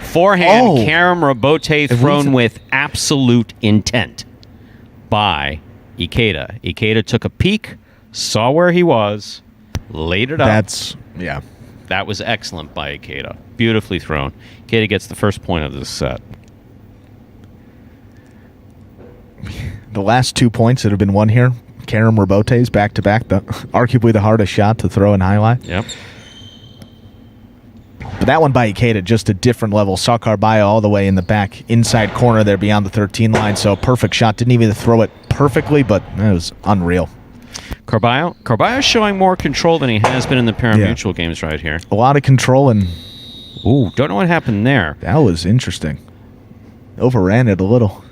Forehand, Karam Robote thrown with absolute intent by Ikeda. Ikeda took a peek, saw where he was, laid it up. Yeah. That was excellent by Ikeda. Beautifully thrown. Ikeda gets the first point of this set. The last 2 points that have been won here, Karam Robote's back-to-back, arguably the hardest shot to throw in Jai-Alai. Yep. But that one by Ikeda, just a different level. Saw Carbayo all the way in the back, inside corner there beyond the 13 line. So perfect shot. Didn't even throw it perfectly, but it was unreal. Carbayo's showing more control than he has been in the pari-mutuel games right here. A lot of control and... Ooh, don't know what happened there. That was interesting. Overran it a little.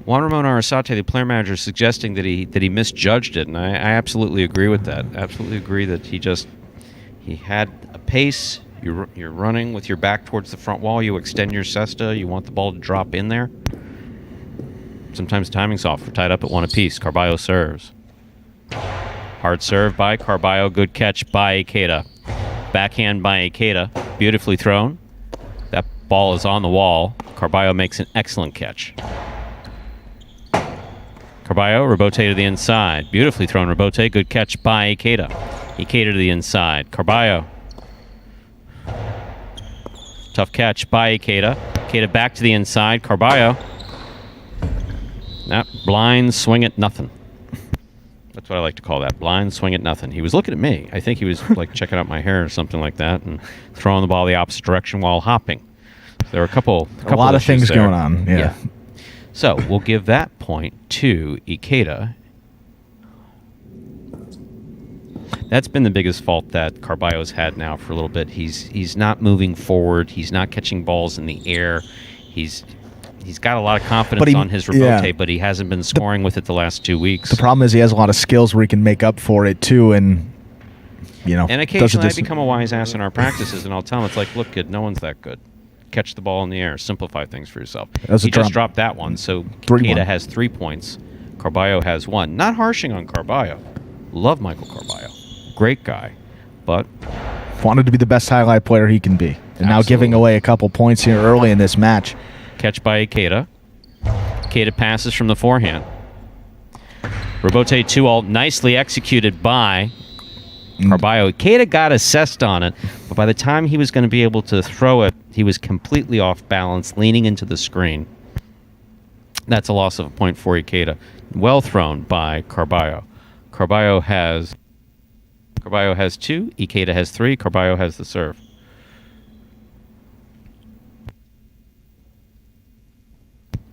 Juan Ramon Arasate, the player manager, is suggesting that he misjudged it, and I absolutely agree with that. Absolutely agree that he had a pace. You're running with your back towards the front wall. You extend your cesta. You want the ball to drop in there. Sometimes timing's off. We're tied up at 1 apiece. Carbayo serves. Hard serve by Carbayo. Good catch by Ikeda. Backhand by Ikeda. Beautifully thrown. That ball is on the wall. Carbayo makes an excellent catch. Carbayo, Robote to the inside. Beautifully thrown, Robote. Good catch by Ikeda. Ikeda to the inside. Carbayo. Tough catch by Ikeda. Ikeda back to the inside. Carbayo. Blind swing at nothing. That's what I like to call that. Blind swing at nothing. He was looking at me. I think he was like checking out my hair or something like that and throwing the ball the opposite direction while hopping. There were a couple of things going on. Yeah. So we'll give that point to Ikeda. That's been the biggest fault that Carbayo's had now for a little bit. He's not moving forward. He's not catching balls in the air. He's got a lot of confidence on his Robote, but he hasn't been scoring with it the last 2 weeks. The problem is he has a lot of skills where he can make up for it too, and And occasionally I become a wise ass in our practices, and I'll tell him, it's like, look, kid, no one's that good. Catch the ball in the air. Simplify things for yourself. He just dropped that one, so Ikeda has 3 points. Carbayo has 1. Not harshing on Carbayo. Love Michael Carbayo. Great guy, but wanted to be the best highlight player he can be. And now giving away a couple points here early in this match. Catch by Ikeda. Ikeda passes from the forehand. Robote 2-all, nicely executed by Carbayo. Ikeda got assessed on it, but by the time he was going to be able to throw it, he was completely off balance, leaning into the screen. That's a loss of a point for Ikeda. Well thrown by Carbayo. Carbayo has 2, Ikeda has 3, Carbayo has the serve.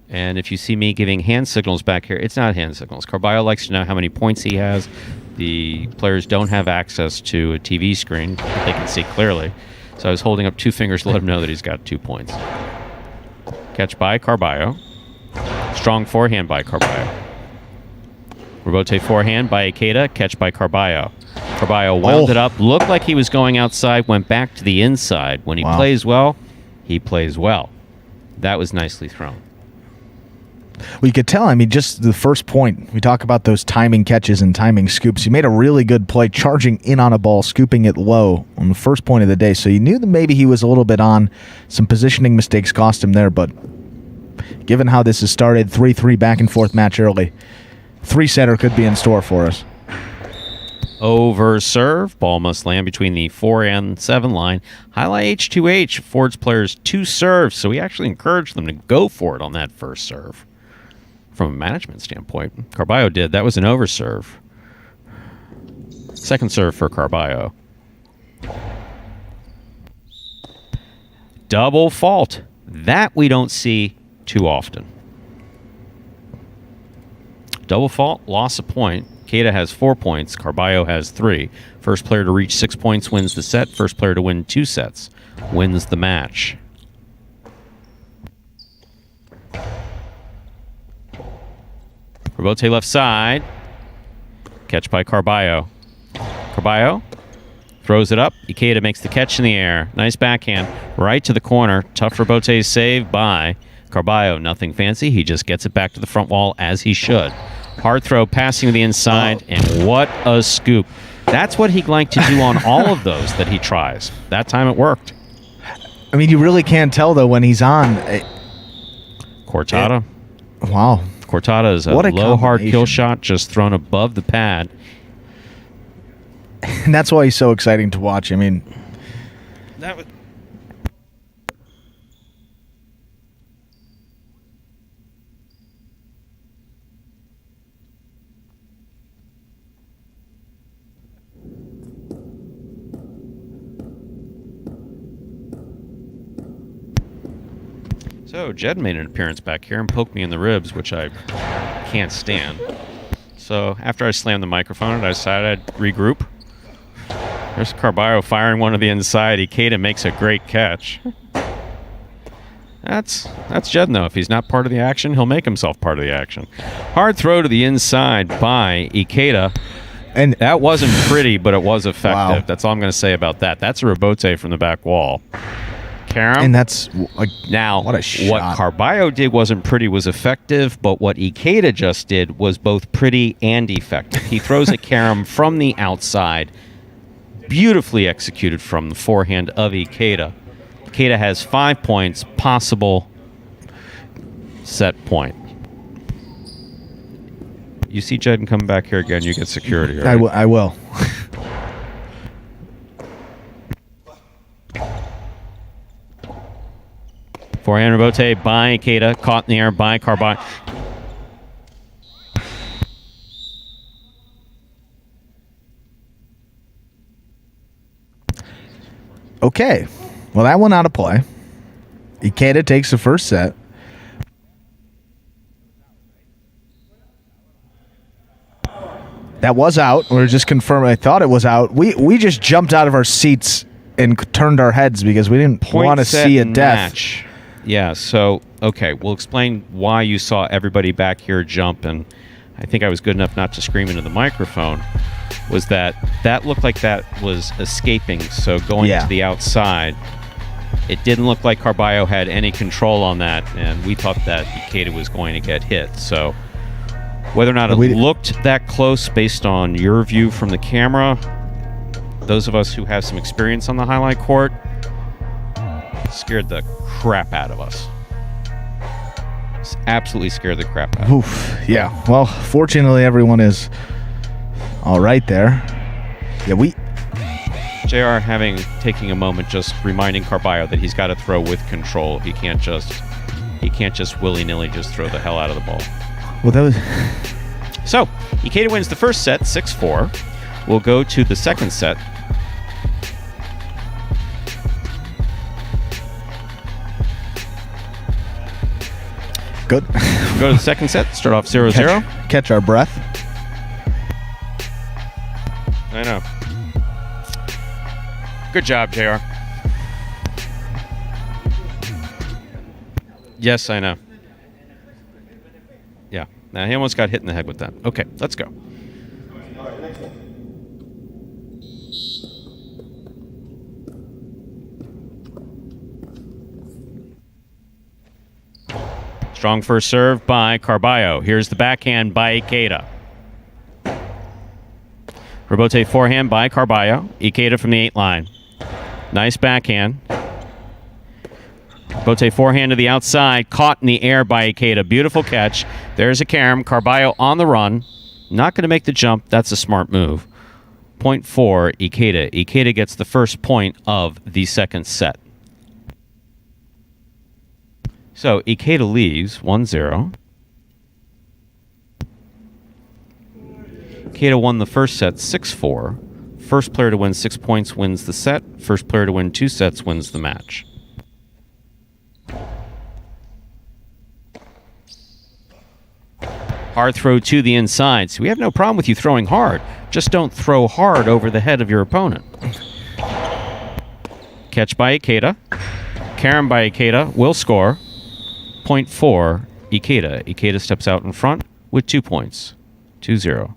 And if you see me giving hand signals back here, it's not hand signals. Carbayo likes to know how many points he has. The players don't have access to a TV screen that they can see clearly. So I was holding up 2 fingers to let him know that he's got 2 points. Catch by Carbayo. Strong forehand by Carbayo. Robote forehand by Ikeda. Catch by Carbayo. Carbayo wound it up. Looked like he was going outside. Went back to the inside. When he plays well, he plays well. That was nicely thrown. Well, you could tell, I mean, just the first point, we talk about those timing catches and timing scoops. He made a really good play charging in on a ball, scooping it low on the first point of the day. So you knew that maybe he was a little bit on. Some positioning mistakes cost him there, but given how this has started, 3-3 back and forth match early, 3-setter could be in store for us. Over serve. Ball must land between the 4 and 7 line. Jai-Alai H2H affords players 2 serves, so we actually encourage them to go for it on that first serve. From a management standpoint, Carbayo did. That was an overserve. Second serve for Carbayo. Double fault. That we don't see too often. Double fault, loss of point. Ikeda has 4 points. Carbayo has 3. First player to reach 6 points wins the set. First player to win 2 sets wins the match. Robote left side. Catch by Carbayo. Carbayo throws it up. Ikeda makes the catch in the air. Nice backhand. Right to the corner. Tough Robote save by Carbayo. Nothing fancy. He just gets it back to the front wall as he should. Hard throw passing to the inside. And what a scoop. That's what he'd like to do on all of those that he tries. That time it worked. I mean, you really can't tell, though, when he's on. Cortada. Wow. Cortada is a low, hard kill shot just thrown above the pad. And that's why he's so exciting to watch. I mean, that was... So, Jed made an appearance back here and poked me in the ribs, which I can't stand. So, after I slammed the microphone, I decided I'd regroup. There's Carbayo firing one to the inside. Ikeda makes a great catch. That's Jed, though. If he's not part of the action, he'll make himself part of the action. Hard throw to the inside by Ikeda. And that wasn't pretty, but it was effective. Wow. That's all I'm going to say about that. That's a Robote from the back wall. And that's like, now what a shot. What Carbayo did wasn't pretty, was effective, but what Ikeda just did was both pretty and effective. He throws a carom from the outside, beautifully executed from the forehand of Ikeda. Ikeda has 5 points, possible set point. You see Jed coming back here again, you get security, right? I will. Forehand Robote by Ikeda, caught in the air by Carbayo. Okay. Well, that went out of play. Ikeda takes the first set. That was out. We're just confirming. I thought it was out. We just jumped out of our seats and turned our heads because we didn't want to see a death. Match. Yeah, so, okay, we'll explain why you saw everybody back here jump, and I think I was good enough not to scream into the microphone, was that looked like that was escaping, so going to the outside, it didn't look like Carbayo had any control on that, and we thought that Ikeda was going to get hit, so whether or not it looked that close based on your view from the camera, those of us who have some experience on the highlight court, scared the crap out of us. Absolutely scared the crap out of me. Oof. Yeah. Well, fortunately, everyone is all right there. Yeah, JR taking a moment, just reminding Carbayo that he's got to throw with control. He can't just willy-nilly just throw the hell out of the ball. Well, that was... So, Ikeda wins the first set, 6-4. We'll go to the second set. Good. Go to the second set, start off 0-0. Catch our breath. I know. Good job, JR. Yes, I know. Yeah. Now, he almost got hit in the head with that. Okay, let's go. Strong first serve by Carbayo. Here's the backhand by Ikeda. Rebote forehand by Carbayo. Ikeda from the 8 line. Nice backhand. Rebote forehand to the outside. Caught in the air by Ikeda. Beautiful catch. There's a carom. Carbayo on the run. Not going to make the jump. That's a smart move. Point for Ikeda. Ikeda gets the first point of the second set. So Ikeda leaves 1-0. Ikeda won the first set 6-4. First player to win 6 points wins the set. First player to win 2 sets wins the match. Hard throw to the inside. So we have no problem with you throwing hard. Just don't throw hard over the head of your opponent. Catch by Ikeda. Carom by Ikeda will score. Point for Ikeda. Ikeda steps out in front with 2 points. 2-0.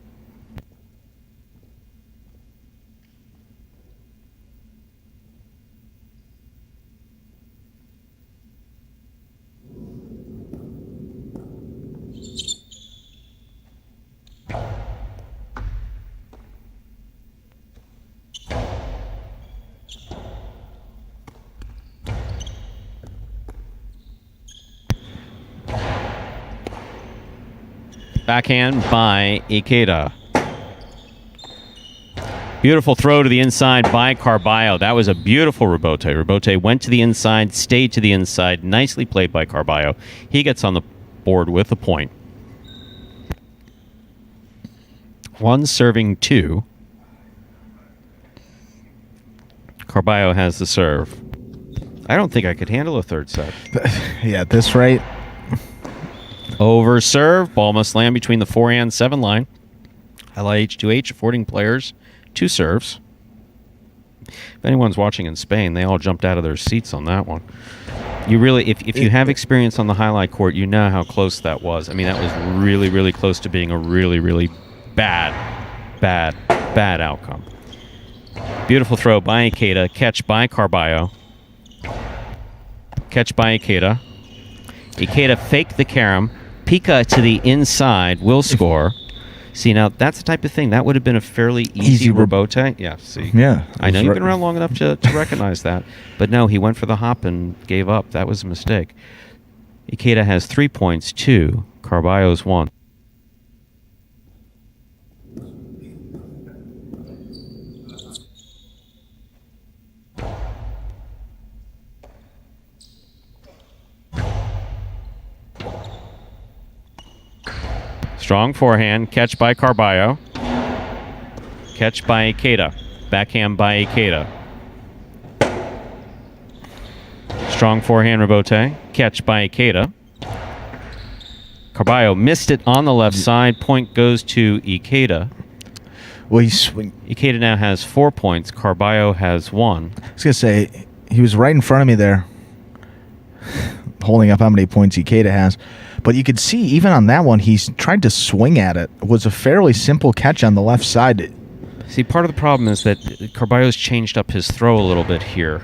Backhand by Ikeda. Beautiful throw to the inside by Carbayo. That was a beautiful rebote. Rebote went to the inside, stayed to the inside. Nicely played by Carbayo. He gets on the board with a point. 1 serving 2. Carbayo has the serve. I don't think I could handle a third set. Yeah, at this rate. Over serve. Ball must land between the 4 and 7 line. Jai-Alai H2H affording players 2 serves. If anyone's watching in Spain, they all jumped out of their seats on that one. You really, if you have experience on the highlight court, you know how close that was. I mean, that was really, really close to being a really, really bad outcome. Beautiful throw by Ikeda. Catch by Carbayo. Catch by Ikeda. Ikeda faked the carom. Pika to the inside will score. See, now that's the type of thing that would have been a fairly easy rebote. Yeah, see. Yeah. I know you've been around long enough to recognize that. But no, he went for the hop and gave up. That was a mistake. Ikeda has 3 points, 2. Carbayo's 1. Strong forehand. Catch by Carbayo. Catch by Ikeda. Backhand by Ikeda. Strong forehand rebote. Catch by Ikeda. Carbayo missed it on the left side. Point goes to Ikeda. Well, Ikeda now has 4 points. Carbayo has 1. I was going to say, he was right in front of me there, holding up how many points Ikeda has. But you could see, even on that one, he's tried to swing at it. It was a fairly simple catch on the left side. See, part of the problem is that Carbayo's changed up his throw a little bit here.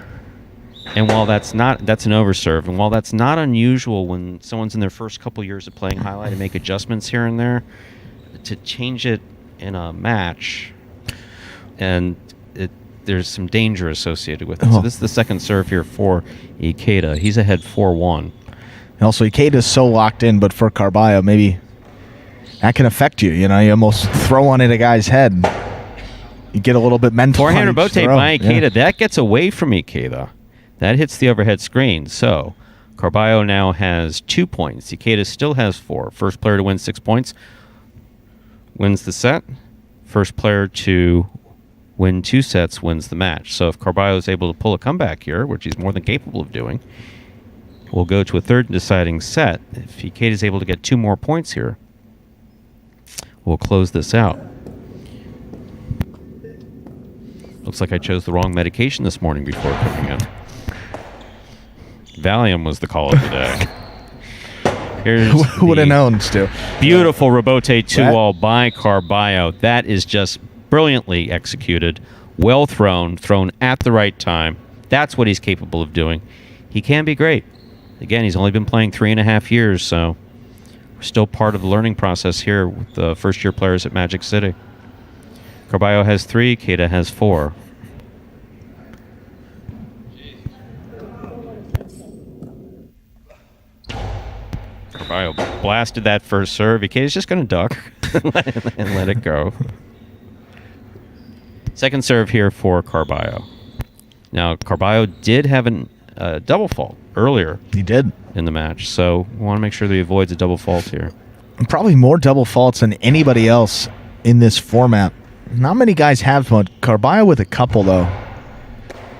And while that's an overserve, and while that's not unusual when someone's in their first couple years of playing highlight to make adjustments here and there, to change it in a match, and there's some danger associated with it. So this is the second serve here for Ikeda. He's ahead 4-1. also, Ikeda's so locked in, but for Carbayo, maybe that can affect you. You almost throw one at a guy's head. You get a little bit mental. Forehand rebote by Ikeda. Yeah. That gets away from Ikeda. That hits the overhead screen. So Carbayo now has 2 points. Ikeda still has 4. First player to win 6 points wins the set. First player to win 2 sets wins the match. So if Carbayo is able to pull a comeback here, which he's more than capable of doing, we'll go to a third deciding set. If Ikeda is able to get 2 more points here, we'll close this out. Looks like I chose the wrong medication this morning before coming in. Valium was the call of the day. Who would have known, Stu? Beautiful rebote 2-all by Carbayo. That is just brilliantly executed. Well thrown at the right time. That's what he's capable of doing. He can be great. Again, he's only been playing 3.5 years, so we're still part of the learning process here with the first-year players at Magic City. Carbayo has 3, Ikeda has 4. Carbayo blasted that first serve. Ikeda's just going to duck and let it go. Second serve here for Carbayo. Now, Carbayo did have a double fault earlier. He did. In the match, so we want to make sure that he avoids a double fault here. Probably more double faults than anybody else in this format. Not many guys have one. Carbayo with a couple, though.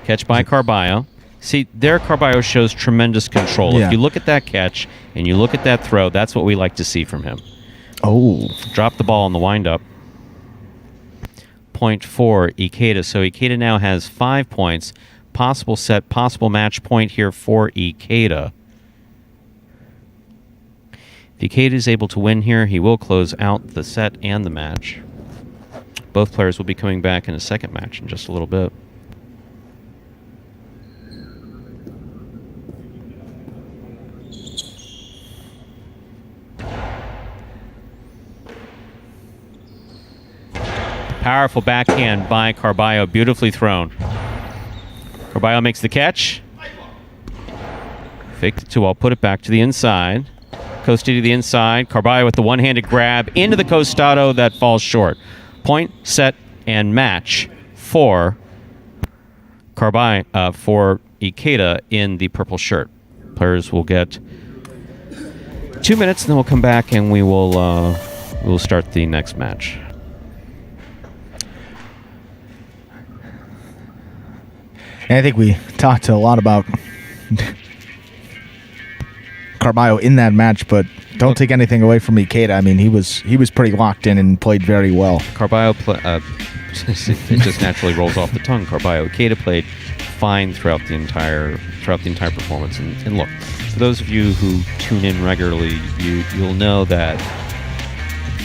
Catch by Carbayo. See, there Carbayo shows tremendous control. Yeah. If you look at that catch and you look at that throw, that's what we like to see from him. Oh. Drop the ball in the windup. Point for Ikeda. So Ikeda now has 5 points. Possible set, possible match point here for Ikeda. If Ikeda is able to win here, he will close out the set and the match. Both players will be coming back in a second match in just a little bit. Powerful backhand by Carbayo, beautifully thrown. Carbayo makes the catch. Fake the 2-all, put it back to the inside. Costado to the inside. Carbayo with the one-handed grab into the Costado that falls short. Point, set, and match for Carbayo, for Ikeda in the purple shirt. Players will get 2 minutes, and then we'll come back and we'll start the next match. And I think we talked a lot about Carbayo in that match, but don't take anything away from Ikeda. I mean, he was pretty locked in and played very well. Carbayo, it just naturally rolls off the tongue. Carbayo, Ikeda played fine throughout the entire performance. And look, for those of you who tune in regularly, you'll know that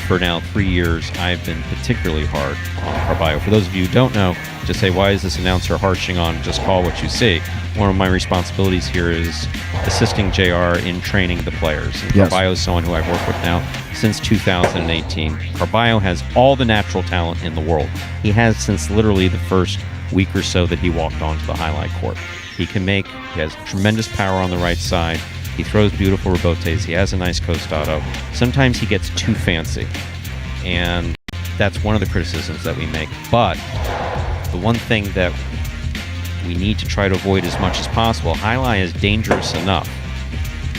for now 3 years I've been particularly hard on Carbayo. For those of you who don't know, just say, why is this announcer harshing on just call what you see? One of my responsibilities here is assisting JR in training the players. And yes. Carbayo is someone who I've worked with now since 2018. Carbayo has all the natural talent in the world. He has since literally the first week or so that he walked onto the highlight court. He has tremendous power on the right side. He throws beautiful rebotes. He has a nice costado. Sometimes he gets too fancy. And that's one of the criticisms that we make. But the one thing that we need to try to avoid as much as possible, Jai-Alai is dangerous enough.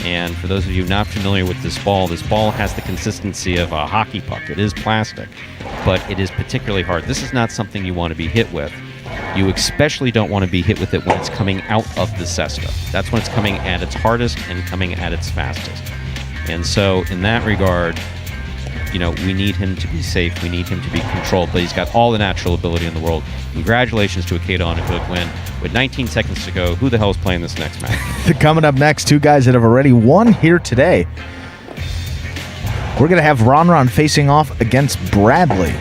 And for those of you not familiar with this ball has the consistency of a hockey puck. It is plastic, but it is particularly hard. This is not something you want to be hit with. You especially don't want to be hit with it when it's coming out of the cesta. That's when it's coming at its hardest and coming at its fastest. And so in that regard, we need him to be safe. We need him to be controlled. But he's got all the natural ability in the world. Congratulations to Ikeda on a good win. With 19 seconds to go, who the hell is playing this next match? Coming up next, 2 guys that have already won here today. We're going to have RonRon facing off against Bradley.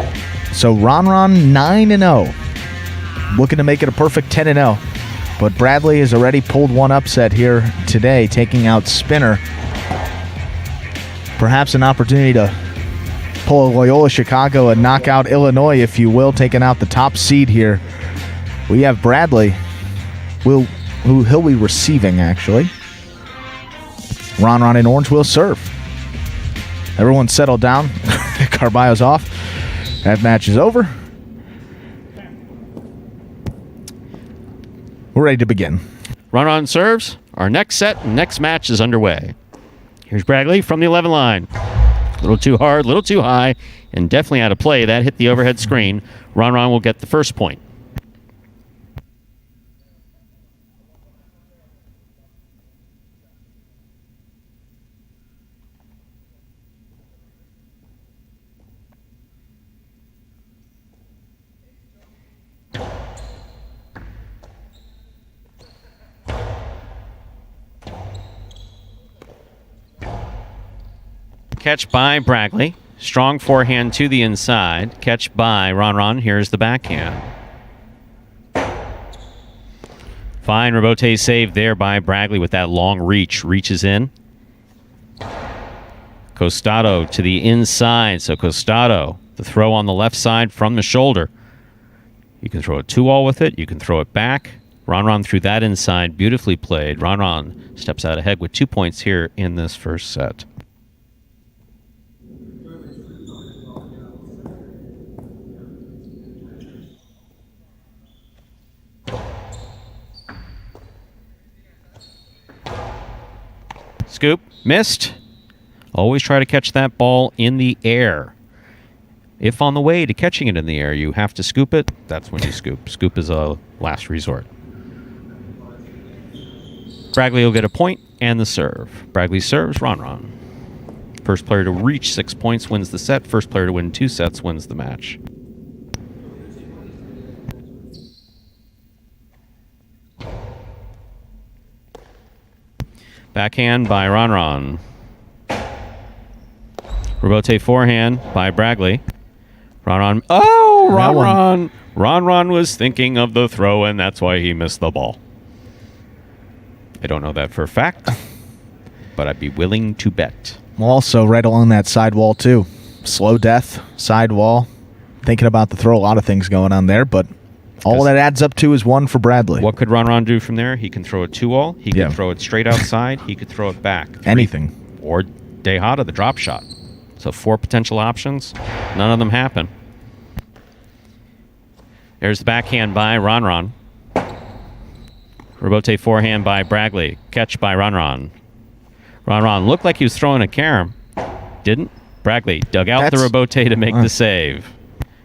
So RonRon 9-0. Looking to make it a perfect 10-0. But Bradley has already pulled one upset here today, taking out Spinner. Perhaps an opportunity to pull Loyola Chicago and knock out Illinois, if you will, taking out the top seed here. We have Bradley, who he'll be receiving, actually. RonRon and Orange will serve. Everyone settle down. Carbayo's off. That match is over. We're ready to begin. RonRon serves. Our next set, next match is underway. Here's Bradley from the 11 line. A little too hard, a little too high, and definitely out of play. That hit the overhead screen. RonRon will get the first point. Catch by Bradley. Strong forehand to the inside. Catch by RonRon. Here's the backhand. Fine rebote save there by Bradley with that long reach. Reaches in. Costado to the inside. So Costado, the throw on the left side from the shoulder. You can throw a 2-all with it. You can throw it back. RonRon through that inside. Beautifully played. RonRon steps out ahead with 2 points here in this first set. Scoop, missed. Always try to catch that ball in the air. If on the way to catching it in the air, you have to scoop it, that's when you scoop. Scoop is a last resort. Bradley will get a point and the serve. Bradley serves, RonRon. First player to reach 6 points wins the set. First player to win 2 sets wins the match. Backhand by RonRon. Rebote forehand by Bradley. RonRon. Oh, RonRon. RonRon was thinking of the throw, and that's why he missed the ball. I don't know that for a fact, but I'd be willing to bet. Also, right along that sidewall, too. Slow death, sidewall. Thinking about the throw, a lot of things going on there, but all that adds up to is 1 for Bradley. What could RonRon do from there? He can throw a 2-all. He can throw it straight outside. He could throw it back. Anything. Or Dehada, the drop shot. So 4 potential options. None of them happen. There's the backhand by RonRon. Rebote forehand by Bradley. Catch by RonRon. RonRon looked like he was throwing a carom. Didn't. Bradley dug out the rebote to make the save.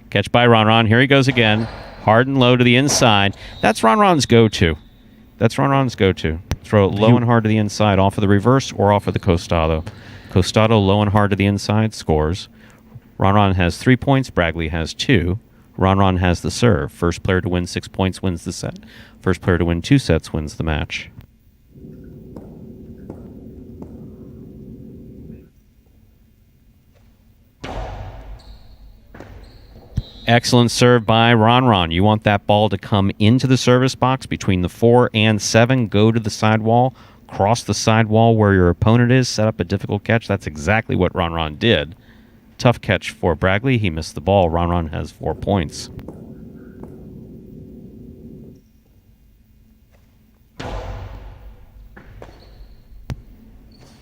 Catch by RonRon. Here he goes again. Hard and low to the inside. That's RonRon's go-to. Throw it low and hard to the inside, off of the reverse or off of the Costado. Costado low and hard to the inside, scores. RonRon has 3 points. Bradley has 2. RonRon has the serve. First player to win 6 points wins the set. First player to win 2 sets wins the match. Excellent serve by RonRon. You want that ball to come into the service box between the 4 and 7. Go to the sidewall, cross the sidewall where your opponent is, set up a difficult catch. That's exactly what RonRon did. Tough catch for Bradley. He missed the ball. RonRon has 4 points.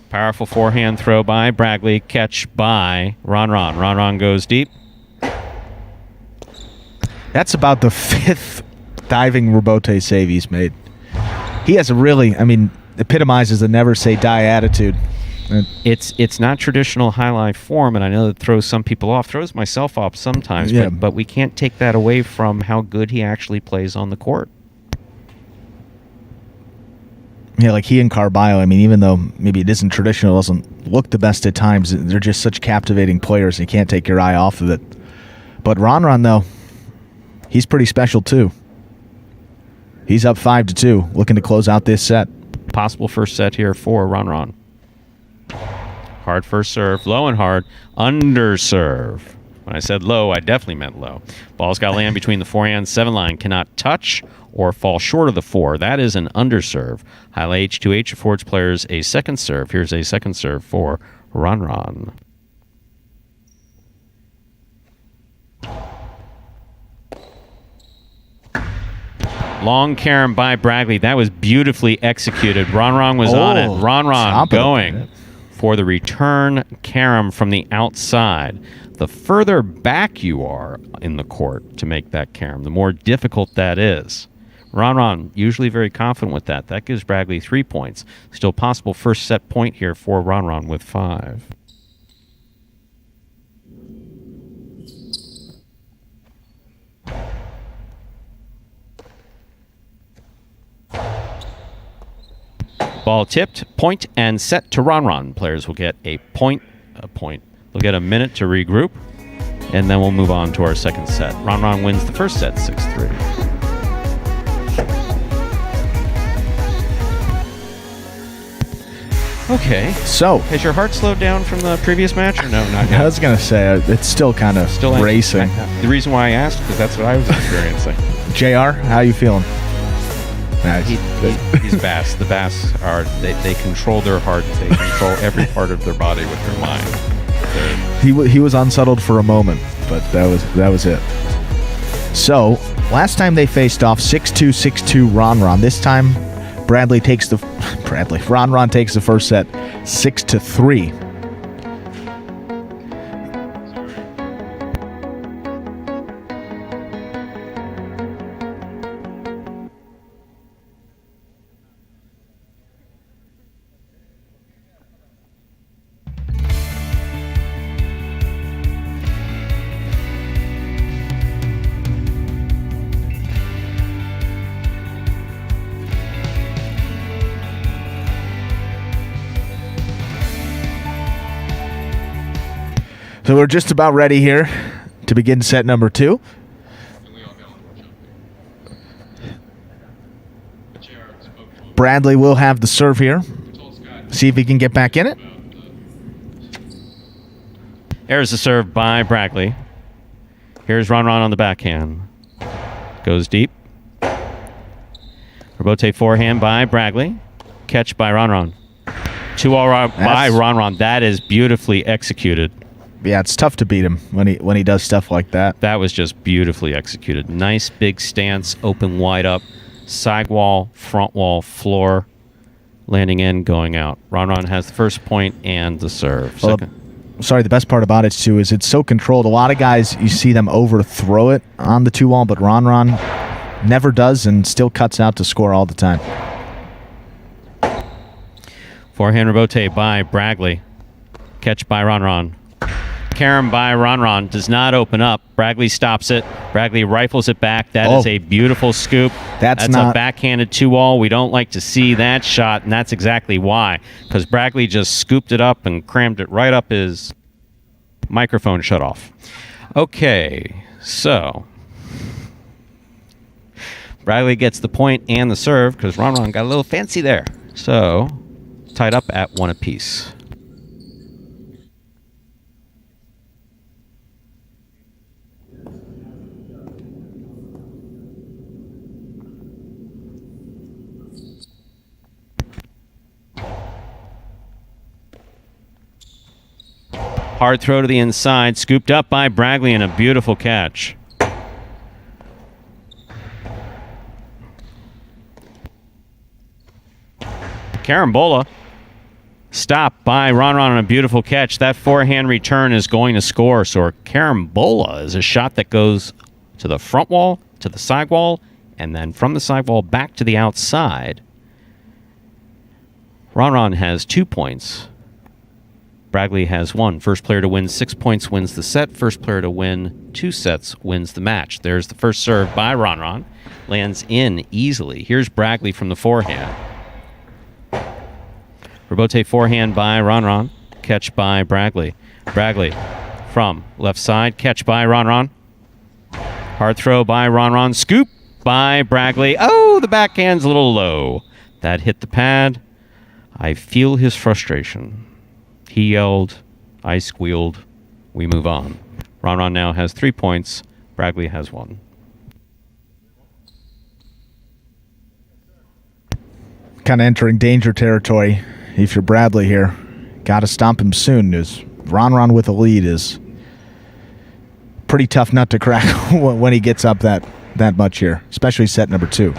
Powerful forehand throw by Bradley. Catch by RonRon. RonRon goes deep. That's about the 5th diving rebote save he's made. He has a really, epitomizes the never say die attitude. It's not traditional highlight form, and I know that throws some people off. Throws myself off sometimes, but we can't take that away from how good he actually plays on the court. Yeah, like he and Carbayo, even though maybe it isn't traditional, doesn't look the best at times, they're just such captivating players, you can't take your eye off of it. But RonRon, though, he's pretty special, too. He's up 5-2, looking to close out this set. Possible first set here for RonRon. Hard first serve, low and hard, under serve. When I said low, I definitely meant low. Ball's got to land between the 4 and 7 line. Cannot touch or fall short of the 4. That is an underserve. Jai-Alai H2H affords players a second serve. Here's a second serve for RonRon. Long carom by Bragley. That was beautifully executed. RonRon was on it. RonRon going for the return carom from the outside. The further back you are in the court to make that carom, the more difficult that is. RonRon usually very confident with that. That gives Bragley 3 points. Still possible first set point here for RonRon with 5. Ball tipped, point, and set to RonRon. Players will get a point. They'll get a minute to regroup, and then we'll move on to our second set. RonRon wins the first set, 6-3. Okay. So, has your heart slowed down from the previous match, or no? Not yet. I was going to say, it's still kind of racing. The reason why I asked, because that's what I was experiencing. JR, how you feeling? He's Bass. The Bass they control their heart. They control every part of their body with their mind. He was unsettled for a moment, but that was it. So last time they faced off 6-2, 6-2 RonRon. This time RonRon takes the first set 6-3. So we're just about ready here to begin set number 2. Bradley will have the serve here. See if he can get back in it. There's the serve by Bragley. Here's RonRon on the backhand. Goes deep. Rebote forehand by Bragley. Catch by RonRon. 2-all by RonRon. That is beautifully executed. Yeah, it's tough to beat him when he does stuff like that. That was just beautifully executed. Nice big stance, open wide up, side wall, front wall, floor, landing in, going out. RonRon has the first point and the serve. Well, the best part about it too is it's so controlled. A lot of guys, you see them overthrow it on the 2-wall, but RonRon never does and still cuts out to score all the time. Forehand rebote by Bragley. Catch by RonRon. Carom by RonRon does not open up. Bragley stops it. Bragley rifles it back. That is a beautiful scoop. That's a backhanded 2-all. We don't like to see that shot, and that's exactly why. Because Bragley just scooped it up and crammed it right up his microphone shut off. Okay, so Bragley gets the point and the serve because RonRon got a little fancy there. So tied up at 1 apiece. Hard throw to the inside, scooped up by Bragley, and a beautiful catch. Carambola stopped by RonRon on a beautiful catch. That forehand return is going to score. So Carambola is a shot that goes to the front wall, to the side wall, and then from the side wall back to the outside. RonRon has 2 points. Bragley has 1. First player to win 6 points wins the set. First player to win 2 sets wins the match. There's the first serve by RonRon. Lands in easily. Here's Bragley from the forehand. Rebote forehand by RonRon. Catch by Bragley. Bragley from left side. Catch by RonRon. Hard throw by RonRon. Scoop by Bragley. Oh, the backhand's a little low. That hit the pad. I feel his frustration. He yelled, I squealed, we move on. RonRon now has 3 points, Bragley has 1. Kind of entering danger territory if you're Bradley here. Got to stomp him soon. RonRon with a lead is pretty tough nut to crack when he gets up that that much here, especially set number 2.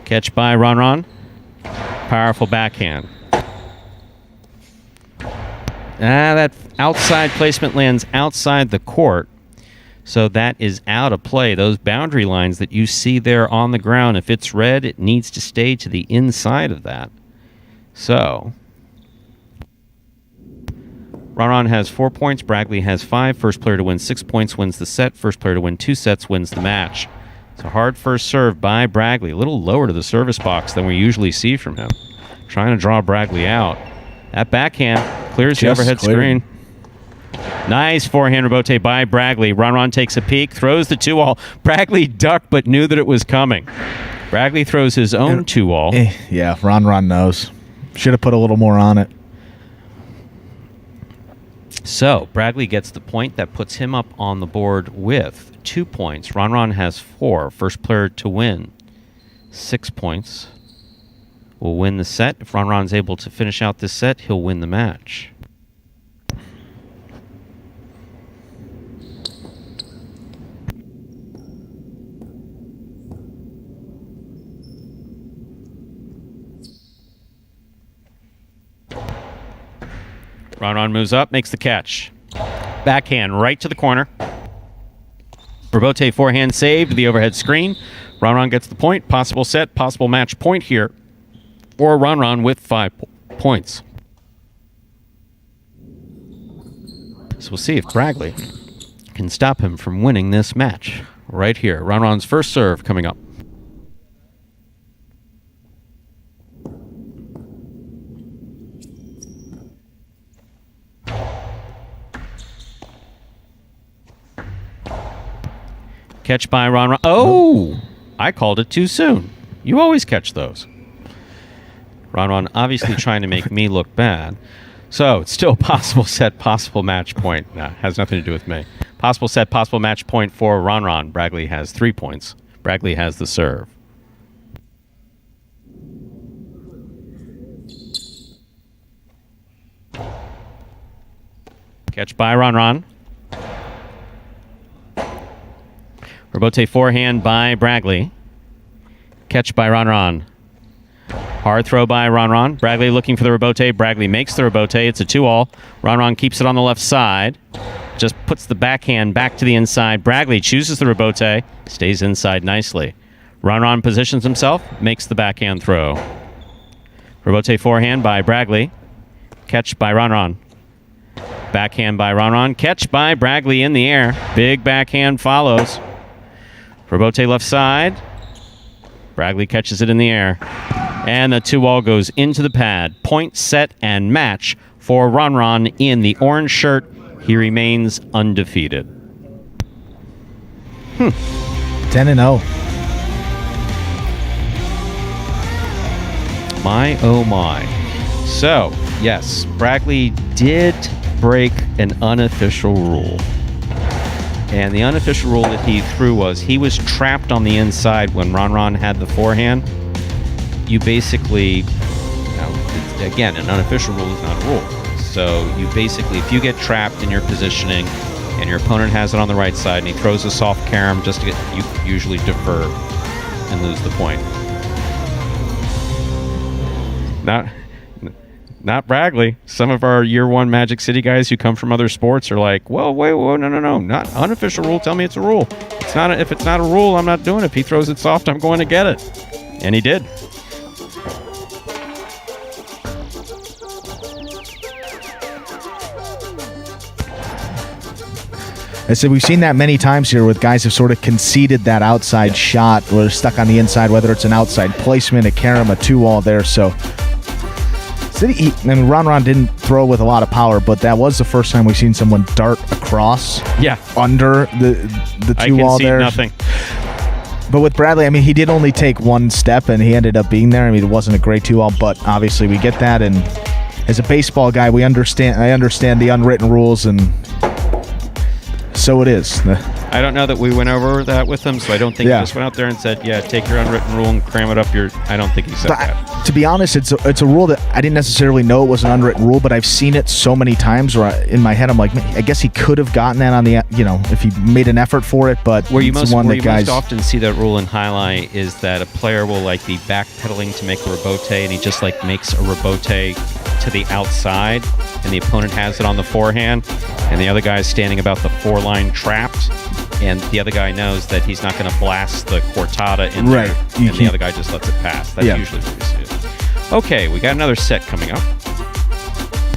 Catch by RonRon. Powerful backhand. That outside placement lands outside the court. So that is out of play. Those boundary lines that you see there on the ground, if it's red, it needs to stay to the inside of that. So RonRon has 4 points. Bragley has 5. First player to win 6 points wins the set. First player to win 2 sets wins the match. It's a hard first serve by Bragley. A little lower to the service box than we usually see from him. Trying to draw Bragley out. That backhand clears the overhead screen. Nice forehand rebote by Bragley. RonRon takes a peek, throws the 2-all. Bragley ducked but knew that it was coming. Bragley throws his own 2-all. Yeah, RonRon knows. Should have put a little more on it. So Bragley gets the point. That puts him up on the board with 2 points. RonRon has 4. First player to win 6 points will win the set. If RonRon's able to finish out this set, he'll win the match. RonRon moves up, makes the catch. Backhand right to the corner. Rebote forehand saved, the overhead screen. RonRon gets the point. Possible set, possible match point here for RonRon with 5 points. So we'll see if Bragley can stop him from winning this match right here. RonRon's first serve coming up. Catch by RonRon. Oh! I called it too soon. You always catch those. RonRon obviously trying to make me look bad. So it's still possible set, possible match point. Nah, has nothing to do with me. Possible set, possible match point for RonRon. Bragley has 3 points. Bragley has the serve. Catch by RonRon. Rebote forehand by Bragley. Catch by RonRon. Hard throw by RonRon. Bragley looking for the rebote. Bragley makes the rebote. It's a 2-all. RonRon keeps it on the left side. Just puts the backhand back to the inside. Bragley chooses the rebote. Stays inside nicely. RonRon positions himself. Makes the backhand throw. Rebote forehand by Bragley. Catch by RonRon. Backhand by RonRon. Catch by Bragley in the air. Big backhand follows. Rebote left side. Bragley catches it in the air. And the 2-all goes into the pad. Point, set, and match for RonRon in the orange shirt. He remains undefeated. 10-0. My, oh my. So, yes, Bragley did break an unofficial rule. And the unofficial rule that he threw was he was trapped on the inside when RonRon had the forehand. You basically, again, an unofficial rule is not a rule. So you basically, if you get trapped in your positioning and your opponent has it on the right side and he throws a soft carom, just to get, you usually defer and lose the point. Not Bragley. Some of our year 1 Magic City guys who come from other sports are like, well, wait, no. Not unofficial rule. Tell me it's a rule. If it's not a rule, I'm not doing it. If he throws it soft, I'm going to get it. And he did. I said we've seen that many times here with guys have sort of conceded that outside shot or stuck on the inside, whether it's an outside placement, a carom, a 2-all there. So RonRon didn't throw with a lot of power, but that was the first time we've seen someone dart across under the 2-all there. I nothing. But with Bragley, I mean, he did only take one step, and he ended up being there. I mean, it wasn't a great 2-all, but obviously we get that. And as a baseball guy, I understand the unwritten rules, and so it is. I don't know that we went over that with him, so I don't think he just went out there and said, yeah, take your unwritten rule and cram it up your... I don't think he said that. To be honest, it's a rule that I didn't necessarily know it was an unwritten rule, but I've seen it so many times where in my head I'm like, I guess he could have gotten that on the, if he made an effort for it, but where you most often see that rule in Jai-Alai is that a player will like be backpedaling to make a rebote, and he just like makes a rebote to the outside, and the opponent has it on the forehand, and the other guy is standing about the 4-line trapped, and the other guy knows that he's not going to blast the cortada in there, and the other guy just lets it pass. That's usually where you see it. Okay, we got another set coming up.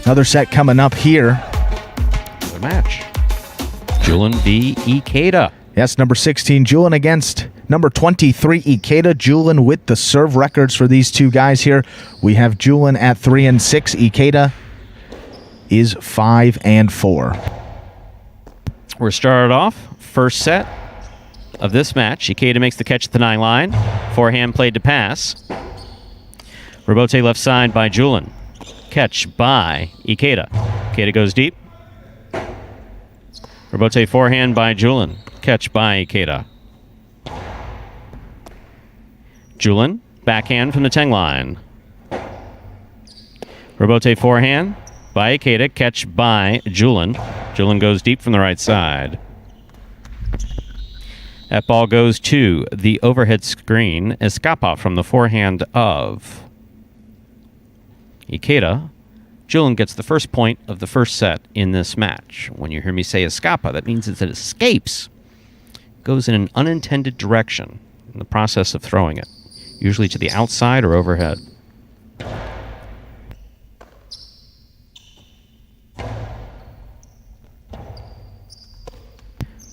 Another set coming up here. Another match. Julian v. Ikeda. Yes, number 16, Julian against number 23, Ikeda. Julian with the serve records for these two guys here. We have Julian at 3-6. Ikeda is 5-4. We're started off. First set of this match. Ikeda makes the catch at the 9 line. Forehand played to pass. Rebote left side by Julian. Catch by Ikeda. Ikeda goes deep. Rebote forehand by Julian. Catch by Ikeda. Julian, backhand from the 10 line. Rebote forehand by Ikeda. Catch by Julian. Julian goes deep from the right side. That ball goes to the overhead screen. Escapa from the forehand of Ikeda. Julian gets the first point of the first set in this match. When you hear me say escapa, that means it escapes. It goes in an unintended direction in the process of throwing it, usually to the outside or overhead.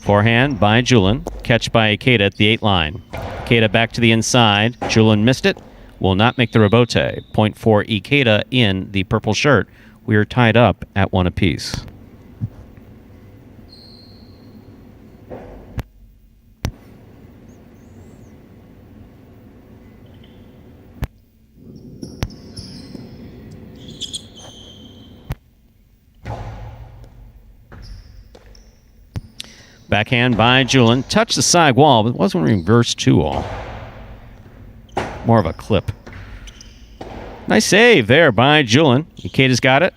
Forehand by Julian. Catch by Ikeda at the 8 line. Ikeda back to the inside. Julian missed it. Will not make the rebote. Point for Ikeda in the purple shirt. We are tied up at 1 apiece. Backhand by Julian. Touched the side wall, but it wasn't reverse 2-all. More of a clip. Nice save there by Julian. Ikeda's got it.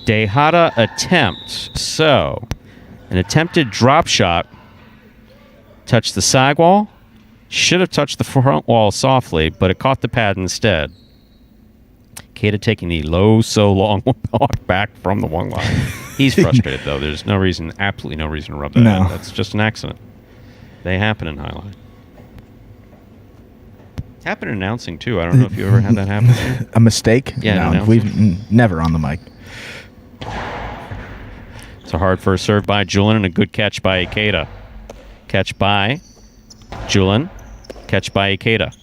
Dehada attempt. So, an attempted drop shot. Touched the side wall. Should have touched the front wall softly, but it caught the pad instead. Ikeda taking the low, so long walk back from the 1 line. He's frustrated, though. There's no reason, absolutely no reason to rub that in. That's just an accident. They happen in Jai-Alai. Happened in announcing, too. I don't know if you ever had that happen to you. A mistake? Yeah, no, we've never on the mic. It's a hard first serve by Julian and a good catch by Ikeda. Catch by Julian. Catch by Ikeda.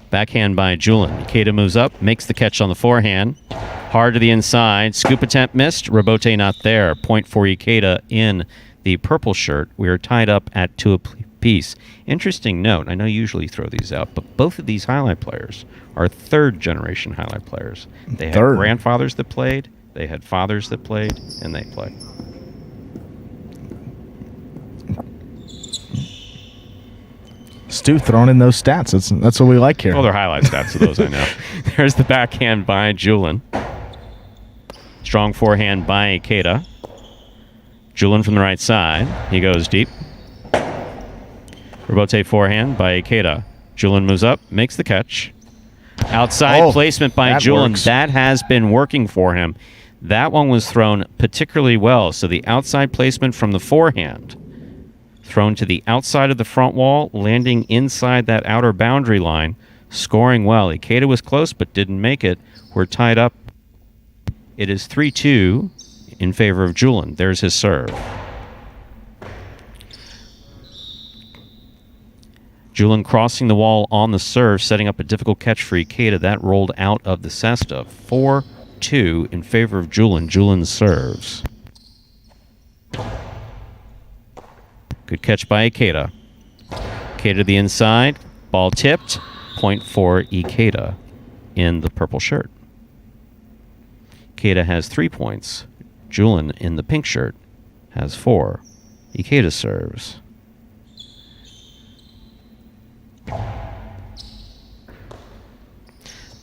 Backhand by Julian. Ikeda moves up, makes the catch on the forehand. Hard to the inside. Scoop attempt missed. Rebote not there. Point for Ikeda in the purple shirt. We are tied up at 2 apiece. Interesting note. I know you usually throw these out, but both of these Jai-Alai players are 3rd-generation Jai-Alai players. They had grandfathers that played, they had fathers that played, and they play. Stu throwing in those stats. That's what we like here. Oh, they're highlight stats of those, I know. There's the backhand by Julian. Strong forehand by Ikeda. Julian from the right side. He goes deep. Rebote forehand by Ikeda. Julian moves up, makes the catch. Outside placement by Julian. That has been working for him. That one was thrown particularly well. So the outside placement from the forehand. Thrown to the outside of the front wall, landing inside that outer boundary line, scoring well. Ikeda was close but didn't make it. We're tied up. It is 3-2 in favor of Julian. There's his serve. Julian crossing the wall on the serve, setting up a difficult catch for Ikeda. That rolled out of the cesta. 4-2 in favor of Julian. Julian serves. Good catch by Ikeda. Ikeda to the inside. Ball tipped. Point for Ikeda in the purple shirt. Ikeda has 3 points. Julian in the pink shirt has 4. Ikeda serves.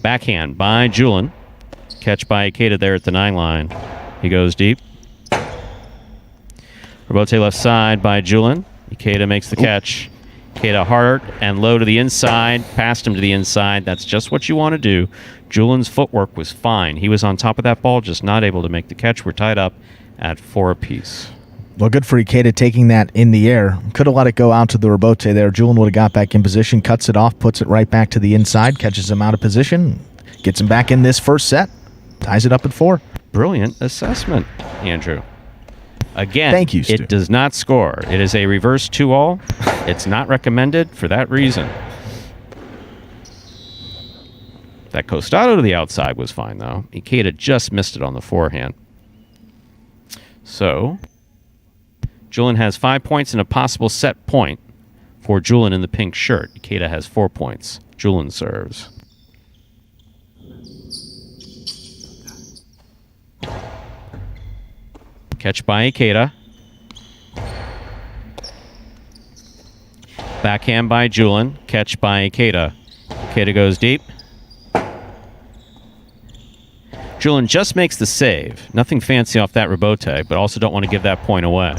Backhand by Julian. Catch by Ikeda there at the 9 line. He goes deep. Rebote left side by Julian. Ikeda makes the catch. Ikeda hard and low to the inside. Passed him to the inside. That's just what you want to do. Julian's footwork was fine. He was on top of that ball, just not able to make the catch. We're tied up at 4 apiece. Well, good for Ikeda taking that in the air. Could have let it go out to the rebote there. Julian would have got back in position, cuts it off, puts it right back to the inside, catches him out of position, gets him back in this first set, ties it up at 4. Brilliant assessment, Andrew. Again, thank you, Stu. It does not score. It is a reverse 2-all. It's not recommended for that reason. That costado to the outside was fine, though. Ikeda just missed it on the forehand. So, Julian has 5 points and a possible set point for Julian in the pink shirt. Ikeda has 4 points. Julian serves. Catch by Ikeda. Backhand by Julian. Catch by Ikeda. Ikeda goes deep. Julian just makes the save. Nothing fancy off that rebote, but also don't want to give that point away.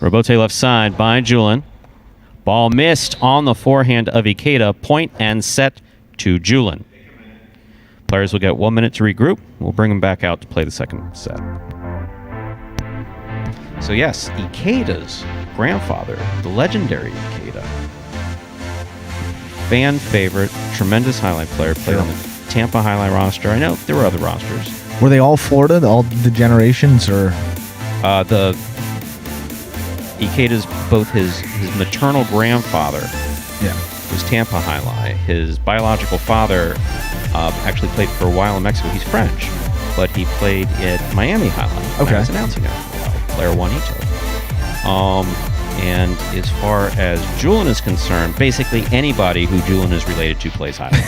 Rebote left side by Julian. Ball missed on the forehand of Ikeda. Point and set to Julian. Players will get 1 minute to regroup. We'll bring them back out to play the second set. So yes, Ikeda's grandfather, the legendary Ikeda, fan favorite, tremendous highlight player, played on the Tampa highlight roster. I know there were other rosters. Were they all Florida, all the generations, or? The Ikeda's, both his maternal grandfather was Tampa highlight. His biological father actually played for a while in Mexico. He's French, but he played at Miami highlight. Okay. I was announcing it for a while. Player Juanito. And as far as Julian is concerned, basically anybody who Julian is related to plays highlight.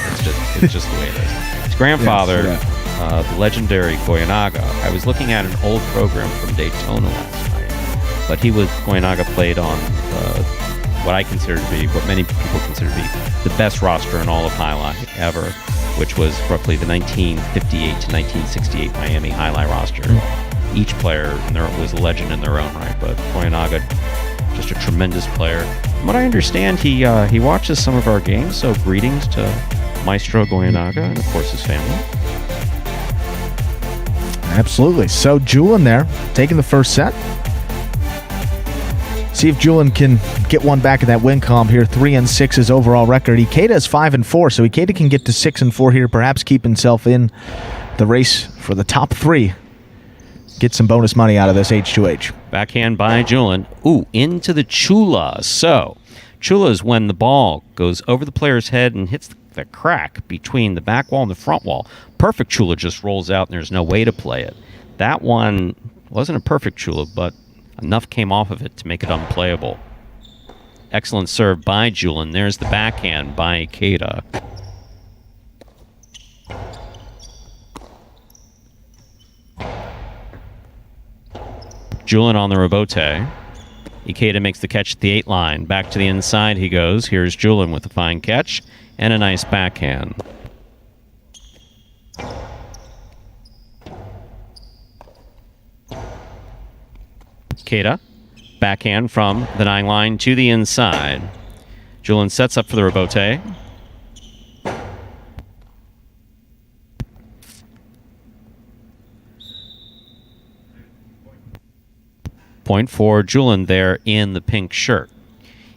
It's just the way it is. His grandfather, the legendary Goyanaga. I was looking at an old program from Daytona last night, but Goyanaga played on what I consider to be, what many people consider to be, the best roster in all of highlight ever, which was roughly the 1958 to 1968 Miami highlight roster. Each player was a legend in their own right, but Goyanaga, just a tremendous player. From what I understand, he watches some of our games, so greetings to Maestro Goyanaga and, of course, his family. Absolutely. So Julian there, taking the first set. See if Julian can get one back in that win column here. 3-6 his overall record. Ikeda is 5-4, so Ikeda can get to 6-4 here, perhaps keep himself in the race for the top 3. Get some bonus money out of this H2H. Backhand by Julian. Ooh, into the chula. So, chula is when the ball goes over the player's head and hits the crack between the back wall and the front wall. Perfect chula just rolls out and there's no way to play it. That one wasn't a perfect chula, but enough came off of it to make it unplayable. Excellent serve by Julian. There's the backhand by Ikeda. Julian on the rebote. Ikeda makes the catch at the 8 line. Back to the inside he goes. Here's Julian with a fine catch and a nice backhand. Ikeda, backhand from the 9 line to the inside. Julian sets up for the rebote. Point for Julian there in the pink shirt.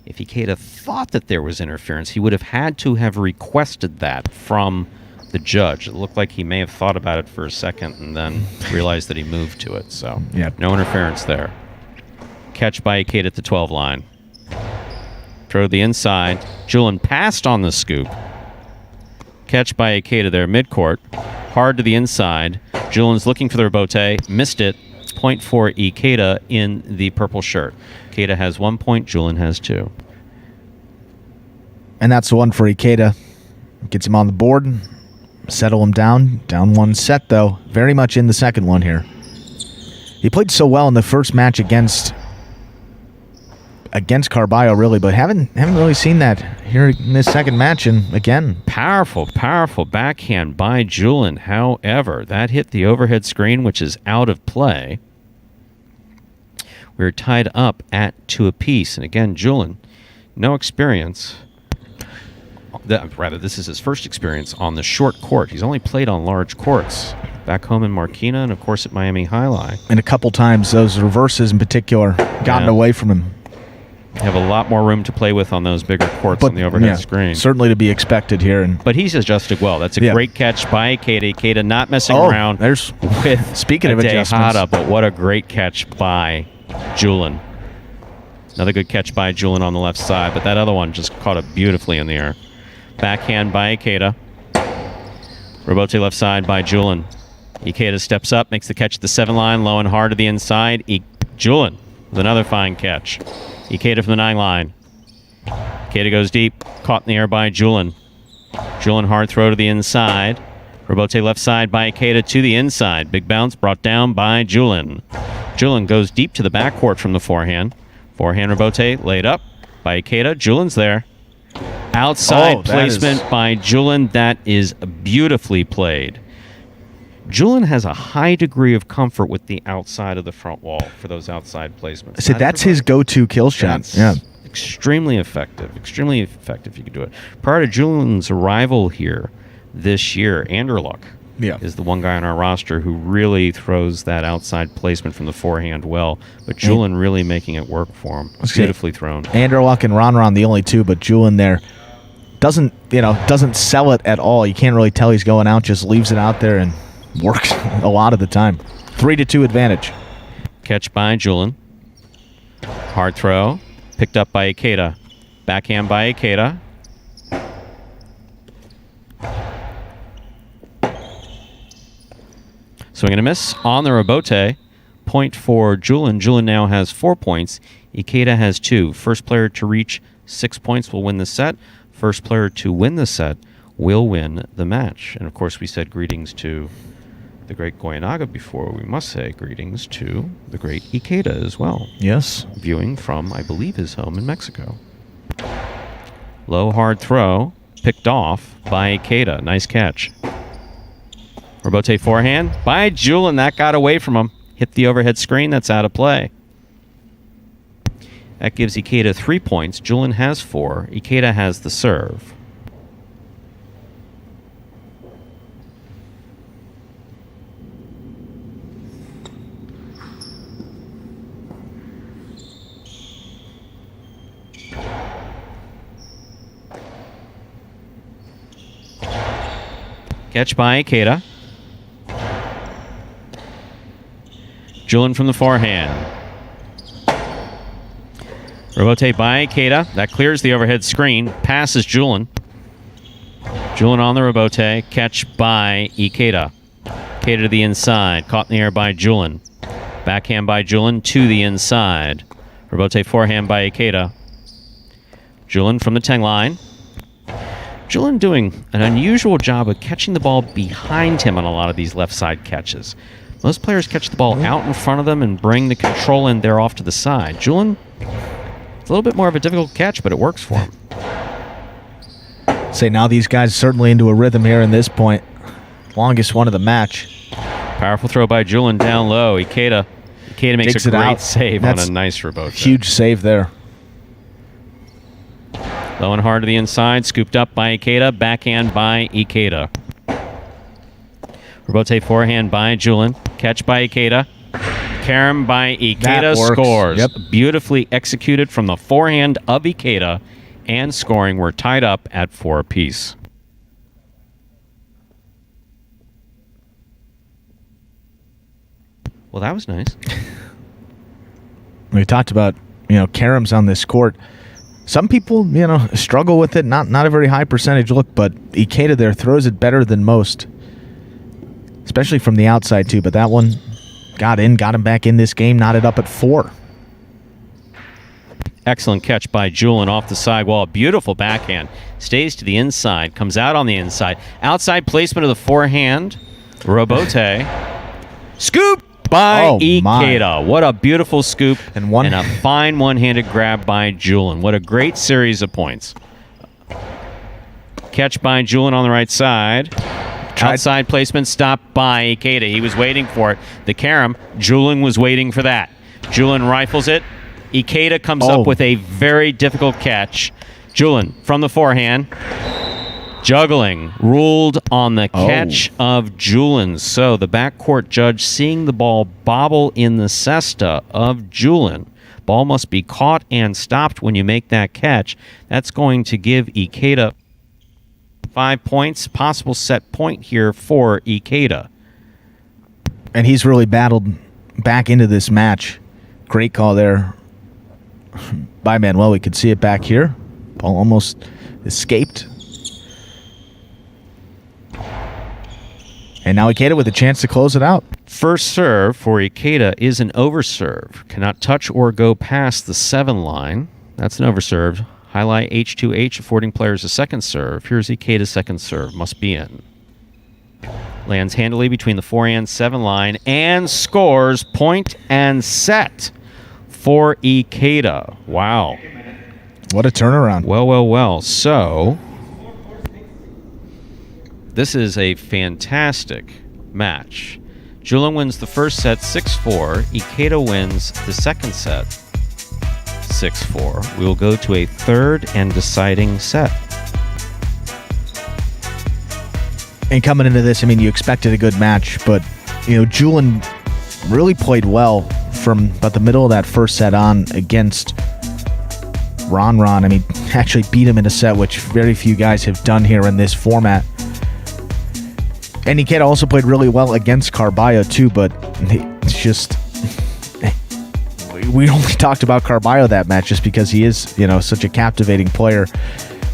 If Ikeda thought that there was interference, he would have had to have requested that from the judge. It looked like he may have thought about it for a second and then realized that he moved to it. So, no interference there. Catch by Ikeda at the 12 line. Throw to the inside. Julian passed on the scoop. Catch by Ikeda there midcourt. Hard to the inside. Julian's looking for the rebote. Missed it. Point for Ikeda in the purple shirt. Ikeda has 1 point. Julian has 2. And that's the one for Ikeda. Gets him on the board. Settle him down. Down 1 set, though. Very much in the second one here. He played so well in the first match against Carbayo, really, but haven't really seen that here in this second match. And again, powerful backhand by Julian. However, that hit the overhead screen, which is out of play. We're tied up at 2 apiece. And again, Julian, no experience. Rather, this is his first experience on the short court. He's only played on large courts. Back home in Marquina and, of course, at Miami Jai-Alai. And a couple times, those reverses in particular, gotten away from him. Have a lot more room to play with on those bigger courts on the overhead screen. Certainly to be expected here. But he's adjusted well. That's a great catch by Ikeda. Ikeda not messing around with speaking of adjustments. But what a great catch by Julian. Another good catch by Julian on the left side, but that other one just caught it beautifully in the air. Backhand by Ikeda. Rebote left side by Julian. Ikeda steps up, makes the catch at the 7 line, low and hard to the inside. Julian with another fine catch. Ikeda from the 9 line. Ikeda goes deep, caught in the air by Julian. Julian hard throw to the inside. Rebote left side by Ikeda to the inside. Big bounce brought down by Julian. Julian goes deep to the backcourt from the forehand. Forehand Rebote laid up by Ikeda. Julian's there. Outside placement by Julian. That is beautifully played. Julian has a high degree of comfort with the outside of the front wall for those outside placements. So that's his go-to kill shot. Yeah. Extremely effective. Extremely effective. You can do it. Prior to Julian's arrival here this year, Anderluck is the one guy on our roster who really throws that outside placement from the forehand well. But Julian really making it work for him. Beautifully thrown. Anderluck and RonRon the only two, but Julian there doesn't sell it at all. You can't really tell he's going out, just leaves it out there and works a lot of the time. 3-2 advantage. Catch by Julian. Hard throw. Picked up by Ikeda. Backhand by Ikeda. Swing and a miss on the Rebote. Point for Julian. Julian now has 4 points. Ikeda has 2. First player to reach 6 points will win the set. First player to win the set will win the match. And of course, we said greetings to the great Goyanaga before. We must say greetings to the great Ikeda as well. Yes. Viewing from, I believe, his home in Mexico. Low hard throw. Picked off by Ikeda. Nice catch. Rebote forehand by Julian. That got away from him. Hit the overhead screen. That's out of play. That gives Ikeda 3 points. Julian has 4. Ikeda has the serve. Catch by Ikeda. Julian from the forehand. Rebote by Ikeda. That clears the overhead screen. Passes Julian. Julian on the Rebote. Catch by Ikeda. Ikeda to the inside. Caught in the air by Julian. Backhand by Julian to the inside. Rebote forehand by Ikeda. Julian from the 10 line. Julian doing an unusual job of catching the ball behind him on a lot of these left side catches. Most players catch the ball out in front of them and bring the control in there off to the side. Julian, it's a little bit more of a difficult catch, but it works for him. Say now these guys certainly into a rhythm here in this point. Longest one of the match. Powerful throw by Julian down low. Ikeda makes Digs a great save on a nice Rebote. Huge save there. Low and hard to the inside. Scooped up by Ikeda. Backhand by Ikeda. Rebote forehand by Julian. Catch by Ikeda. Carom by Ikeda scores. Yep. Beautifully executed from the forehand of Ikeda. And scoring. We're tied up at 4 apiece. Well, that was nice. We talked about, caroms on this court. Some people, struggle with it. Not a very high percentage look, but Ikeda there throws it better than most. Especially from the outside, too. But that one got him back in this game, knotted up at 4. Excellent catch by Julian off the sidewall. Beautiful backhand. Stays to the inside. Comes out on the inside. Outside placement of the forehand. Rebote. Scoop by Oh, my. Ikeda. What a beautiful scoop And one- a fine one-handed grab by Julian. What a great series of points. Catch by Julian on the right side. Outside placement stopped by Ikeda. He was waiting for it. The carom, Julian was waiting for that. Julian rifles it. Ikeda comes up with a very difficult catch. Julian from the forehand. Juggling ruled on the catch of Julian. So the backcourt judge seeing the ball bobble in the cesta of Julian. Ball must be caught and stopped when you make that catch. That's going to give Ikeda 5 points. Possible set point here for Ikeda. And he's really battled back into this match. Great call there by Manuel. We could see it back here. Ball almost escaped. And now Ikeda with a chance to close it out. First serve for Ikeda is an overserve. Cannot touch or go past the 7 line. That's an overserve. Jai-Alai H2H affording players a second serve. Here's Ikeda's second serve. Must be in. Lands handily between the 4 and 7 line and scores point and set for Ikeda. Wow. What a turnaround. Well. So this is a fantastic match. Julian wins the first set 6-4. Ikeda wins the second set 6-4. We will go to a third and deciding set. And coming into this, I mean, you expected a good match, but, Julian really played well from about the middle of that first set on against RonRon. I mean, actually beat him in a set, which very few guys have done here in this format. And Ikeda also played really well against Carbayo, too, but it's just... We only talked about Carbayo that match just because he is, such a captivating player.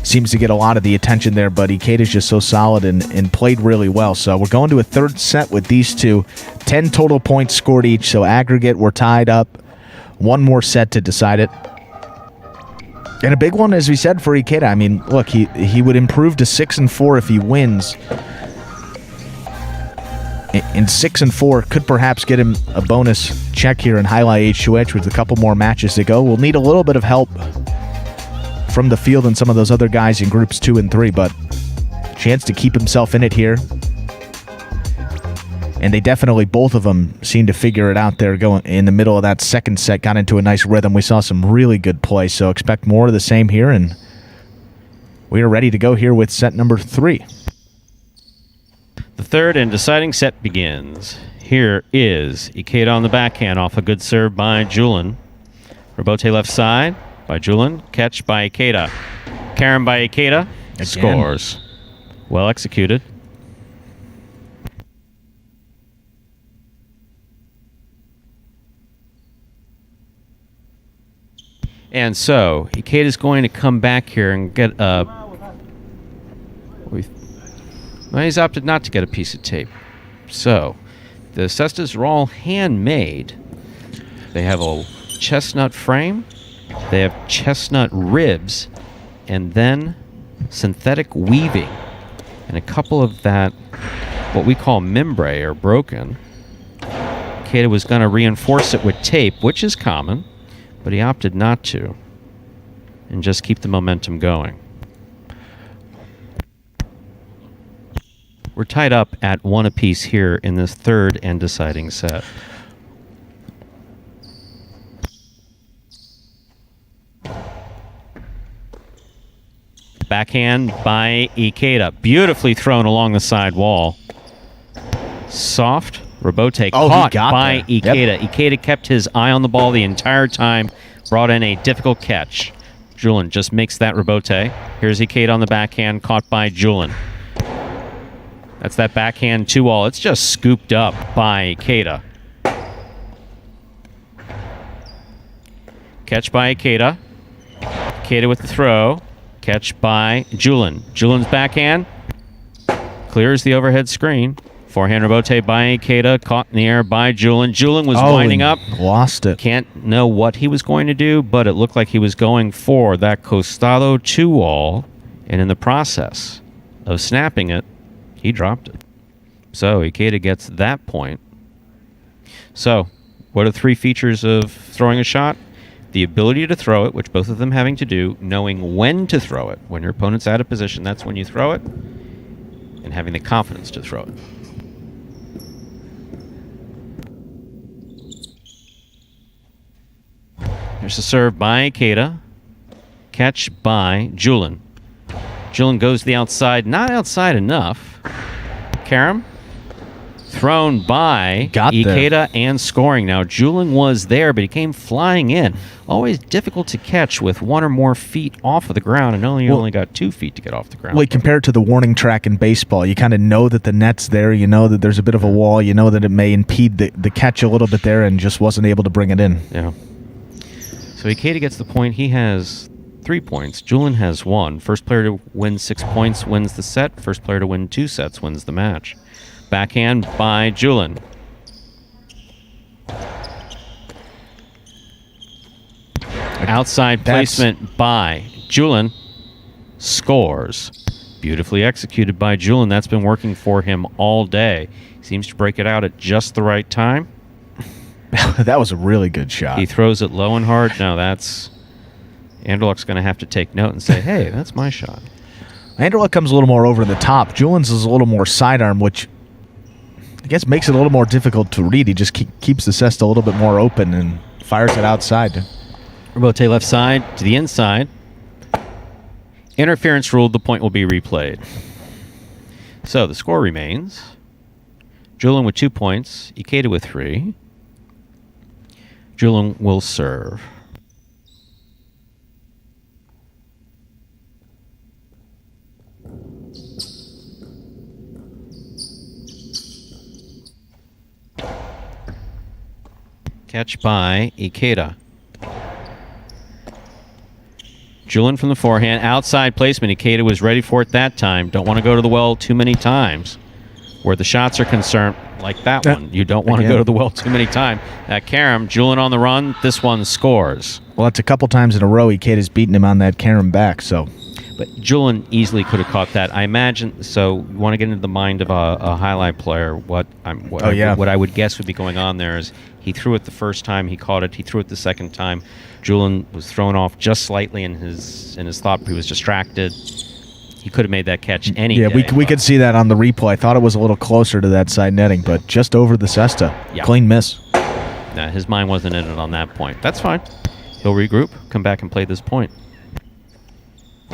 Seems to get a lot of the attention there, but Ikeda's just so solid and played really well. So we're going to a third set with these two. 10 total points scored each, so aggregate, we're tied up. One more set to decide it. And a big one, as we said, for Ikeda. I mean, look, he would improve to 6-4 if he wins. And 6-4 could perhaps get him a bonus check here in Jai-Alai H2H with a couple more matches to go. We'll need a little bit of help from the field and some of those other guys in groups 2 and 3, but chance to keep himself in it here. And they definitely, both of them, seem to figure it out there going in the middle of that second set. Got into a nice rhythm. We saw some really good play, so expect more of the same here, and we are ready to go here with set number 3. The third and deciding set begins. Here is Ikeda on the backhand off a good serve by Julian. Rebote left side by Julian. Catch by Ikeda. Carom by Ikeda. Again. Scores. Well executed. And so Ikeda's going to come back here and get a... Well, he's opted not to get a piece of tape. So, the cestas are all handmade. They have a chestnut frame, they have chestnut ribs, and then synthetic weaving. And a couple of that, what we call membrae, are broken. Ikeda was going to reinforce it with tape, which is common, but he opted not to, and just keep the momentum going. We're tied up at 1 apiece here in this third and deciding set. Backhand by Ikeda. Beautifully thrown along the side wall. Soft. Rebote caught by Ikeda. Yep. Ikeda kept his eye on the ball the entire time. Brought in a difficult catch. Julian just makes that rebote. Here's Ikeda on the backhand. Caught by Julian. That's that backhand 2-all. It's just scooped up by Ikeda. Catch by Ikeda. Ikeda with the throw. Catch by Julian. Julian's backhand. Clears the overhead screen. Forehand rebote by Ikeda. Caught in the air by Julian. Julian was winding up. Lost it. Can't know what he was going to do, but it looked like he was going for that costado 2-all. And in the process of snapping it, he dropped it. So Ikeda gets that point. So, what are 3 features of throwing a shot? The ability to throw it, which both of them having to do, knowing when to throw it. When your opponent's out of position, that's when you throw it, and having the confidence to throw it. There's a serve by Ikeda. Catch by Julian. Julian goes to the outside, not outside enough. Karam. Thrown by Ikeda and scoring. Now, Julian was there, but he came flying in. Always difficult to catch with 1 or more feet off of the ground, and only got 2 feet to get off the ground. Well, compared to the warning track in baseball, you kind of know that the net's there. You know that there's a bit of a wall. You know that it may impede the catch a little bit there, and just wasn't able to bring it in. Yeah. So Ikeda gets the point. He has 3 points. Julian has 1. First player to win 6 points wins the set. First player to win 2 sets wins the match. Backhand by Julian. Outside placement by Julian. Scores. Beautifully executed by Julian. That's been working for him all day. Seems to break it out at just the right time. That was a really good shot. He throws it low and hard. Now that's... Anderluck's going to have to take note and say, hey, that's my shot. Anderluck comes a little more over the top. Julian's is a little more sidearm, which I guess makes it a little more difficult to read. He just keeps the cesta a little bit more open and fires it outside. Robote left side to the inside. Interference ruled. The point will be replayed. So the score remains. Julian with 2 points. Ikeda with 3. Julian will serve. Catch by Ikeda. Julian from the forehand. Outside placement. Ikeda was ready for it that time. Don't want to go to the well too many times. Where the shots are concerned, like that one, you don't want to go to the well too many times. That Karam, Julian on the run. This one scores. Well, it's a couple times in a row Ikeda's beaten him on that Karam back, so... But Julian easily could have caught that. I imagine, so you want to get into the mind of a highlight player. What I would guess would be going on there is he threw it the first time, he caught it, he threw it the second time. Julian was thrown off just slightly in his thought. He was distracted. He could have made that catch any day. Yeah, we could see that on the replay. I thought it was a little closer to that side netting, but just over the cesta. Yeah. Clean miss. Nah, his mind wasn't in it on that point. That's fine. He'll regroup, come back and play this point.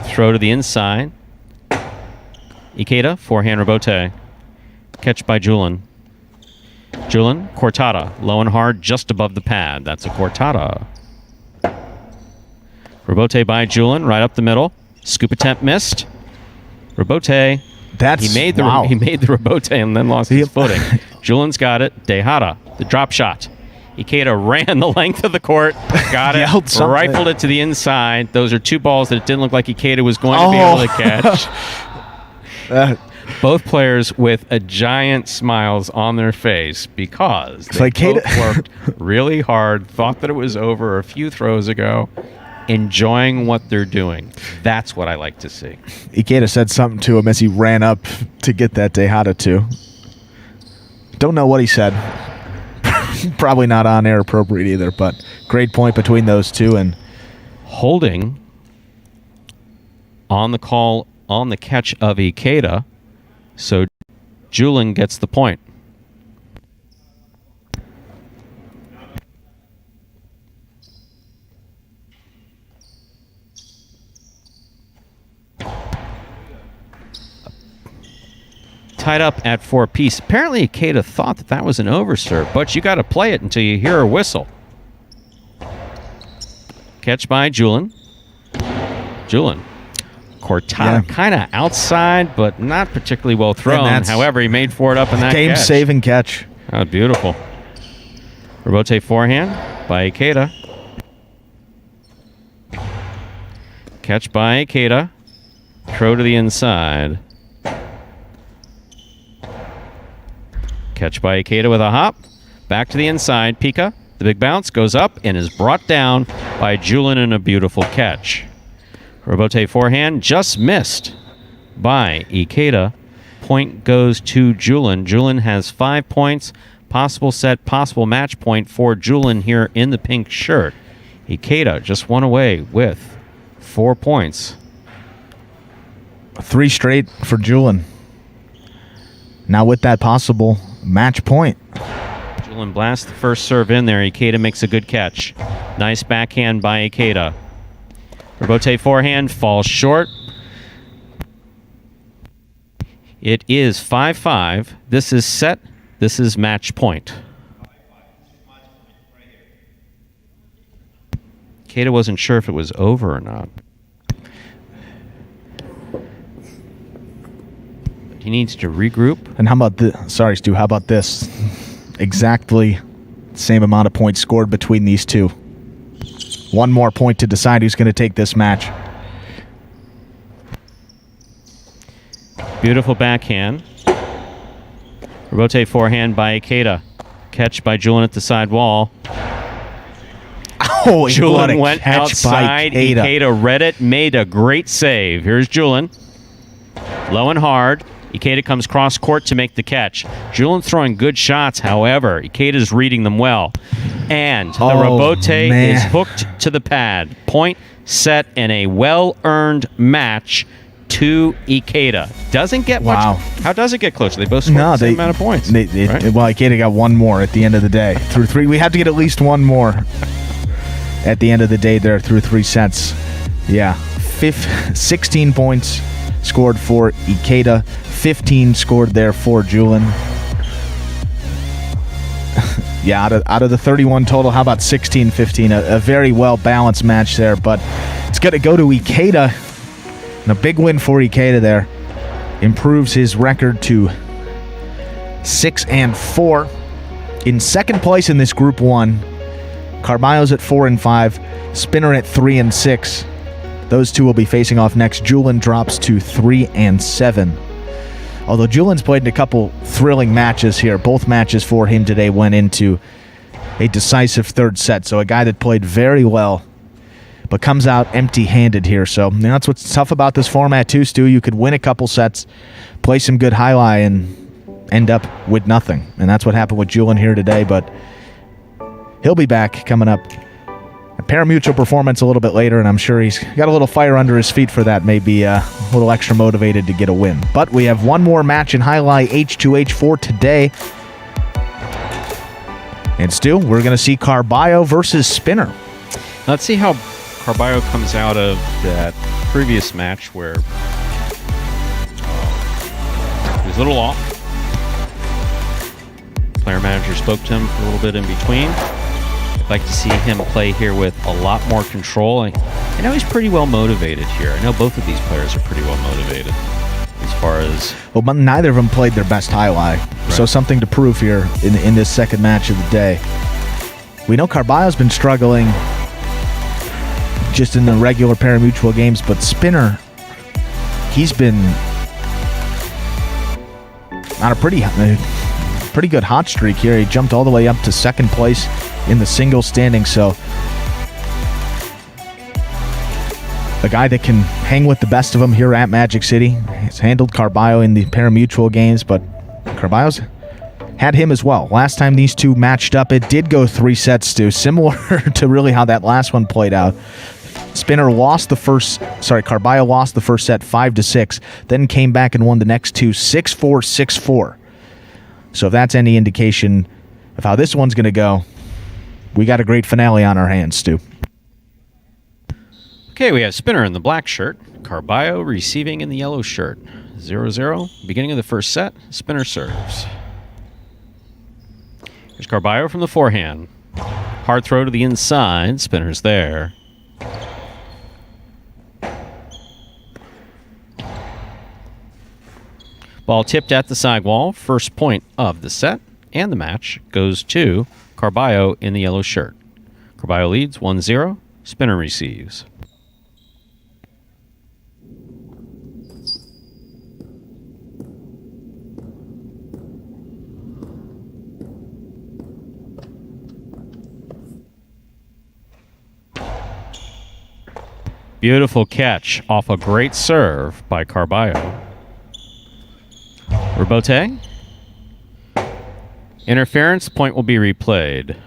Throw to the inside. Ikeda, forehand Robote. Catch by Julian. Julian, cortada. Low and hard, just above the pad. That's a cortada. Robote by Julian, right up the middle. Scoop attempt missed. Robote. He made the Robote and then lost his footing. Julian's got it. Dehada, the drop shot. Ikeda ran the length of the court, got it, rifled it to the inside. Those are 2 balls that it didn't look like Ikeda was going to be able to catch. Both players with a giant smiles on their face because they both worked really hard, thought that it was over a few throws ago, enjoying what they're doing. That's what I like to see. Ikeda said something to him as he ran up to get that Dehada too. Don't know what he said. Probably not on air appropriate either, but great point between those two. And holding on the call on the catch of Ikeda, so Julian gets the point. Tied up at 4 apiece. Apparently, Ikeda thought that was an overserve, but you got to play it until you hear a whistle. Catch by Julian. Julian. Cortada kind of outside, but not particularly well thrown. However, he made for it up in that game-saving catch. Oh, beautiful. Robote forehand by Ikeda. Catch by Ikeda. Throw to the inside. Catch by Ikeda with a hop. Back to the inside. Pika, the big bounce, goes up and is brought down by Julian in a beautiful catch. Robote forehand just missed by Ikeda. Point goes to Julian. Julian has 5 points. Possible set, possible match point for Julian here in the pink shirt. Ikeda just one away with 4 points. 3 straight for Julian. Now with that possible match point. Julian blasts the first serve in there. Ikeda makes a good catch. Nice backhand by Ikeda. Rebote forehand falls short. It is 5-5. This is set. This is match point. Ikeda wasn't sure if it was over or not. He needs to regroup. And how about this? Sorry, Stu. How about this? Exactly the same amount of points scored between these two. One more point to decide who's going to take this match. Beautiful backhand. Rebote forehand by Ikeda. Catch by Julian at the side wall. Oh, Julian went outside. Ikeda read it, made a great save. Here's Julian. Low and hard. Ikeda comes cross court to make the catch. Julian throwing good shots, however, Ikeda's reading them well. And the rebote is hooked to the pad. Point, set, and a well-earned match to Ikeda. Doesn't get much. How does it get closer? They both scored the same amount of points. Right? Well, Ikeda got one more at the end of the day. Through 3. We have to get at least one more at the end of the day there through 3 sets. Yeah. 16 points scored for Ikeda. 15 scored there for Julian. Yeah, out of the 31 total, how about 16-15? A very well-balanced match there, but it's going to go to Ikeda. And a big win for Ikeda there. Improves his record to 6-4. In second place in this Group 1, Carbayo's at 4-5, Spinner at 3-6. Those two will be facing off next. Julian drops to 3-7. Although Julian's played in a couple thrilling matches here. Both matches for him today went into a decisive third set. So a guy that played very well, but comes out empty-handed here. So that's what's tough about this format too, Stu. You could win a couple sets, play some good highlight, and end up with nothing. And that's what happened with Julian here today, but he'll be back coming up. A pari-mutuel performance a little bit later, and I'm sure he's got a little fire under his feet for that, maybe a little extra motivated to get a win. But we have one more match in Jai-Alai H2H for today. And Stu, we're going to see Carbayo versus Spinner. Let's see how Carbayo comes out of that previous match where he was a little off. Player manager spoke to him for a little bit in between. I'd like to see him play here with a lot more control. I know he's pretty well motivated here. I know both of these players are pretty well motivated as far as... Well, but neither of them played their best Jai-Alai. Right. So something to prove here in this second match of the day. We know Carbayo's been struggling just in the regular pari-mutuel games, but Spinner, he's been on a pretty good hot streak here. He jumped all the way up to second place in the singles standing, so a guy that can hang with the best of them here at Magic City. He's handled Carbayo in the pari-mutuel games, but Carbayo's had him as well. Last time these two matched up, it did go 3 sets to, similar to really how that last one played out. Carbayo lost the first set 5-6, then came back and won the next two 6-4, 6-4. So if that's any indication of how this one's going to go, we got a great finale on our hands, Stu. Okay, we have Spinner in the black shirt, Carbayo receiving in the yellow shirt. 0-0, beginning of the first set, Spinner serves. Here's Carbayo from the forehand. Hard throw to the inside, Spinner's there. Ball tipped at the sidewall. First point of the set and the match goes to Carbayo in the yellow shirt. Carbayo leads 1-0. Spinner receives. Beautiful catch off a great serve by Carbayo. Rebote. Interference, point will be replayed.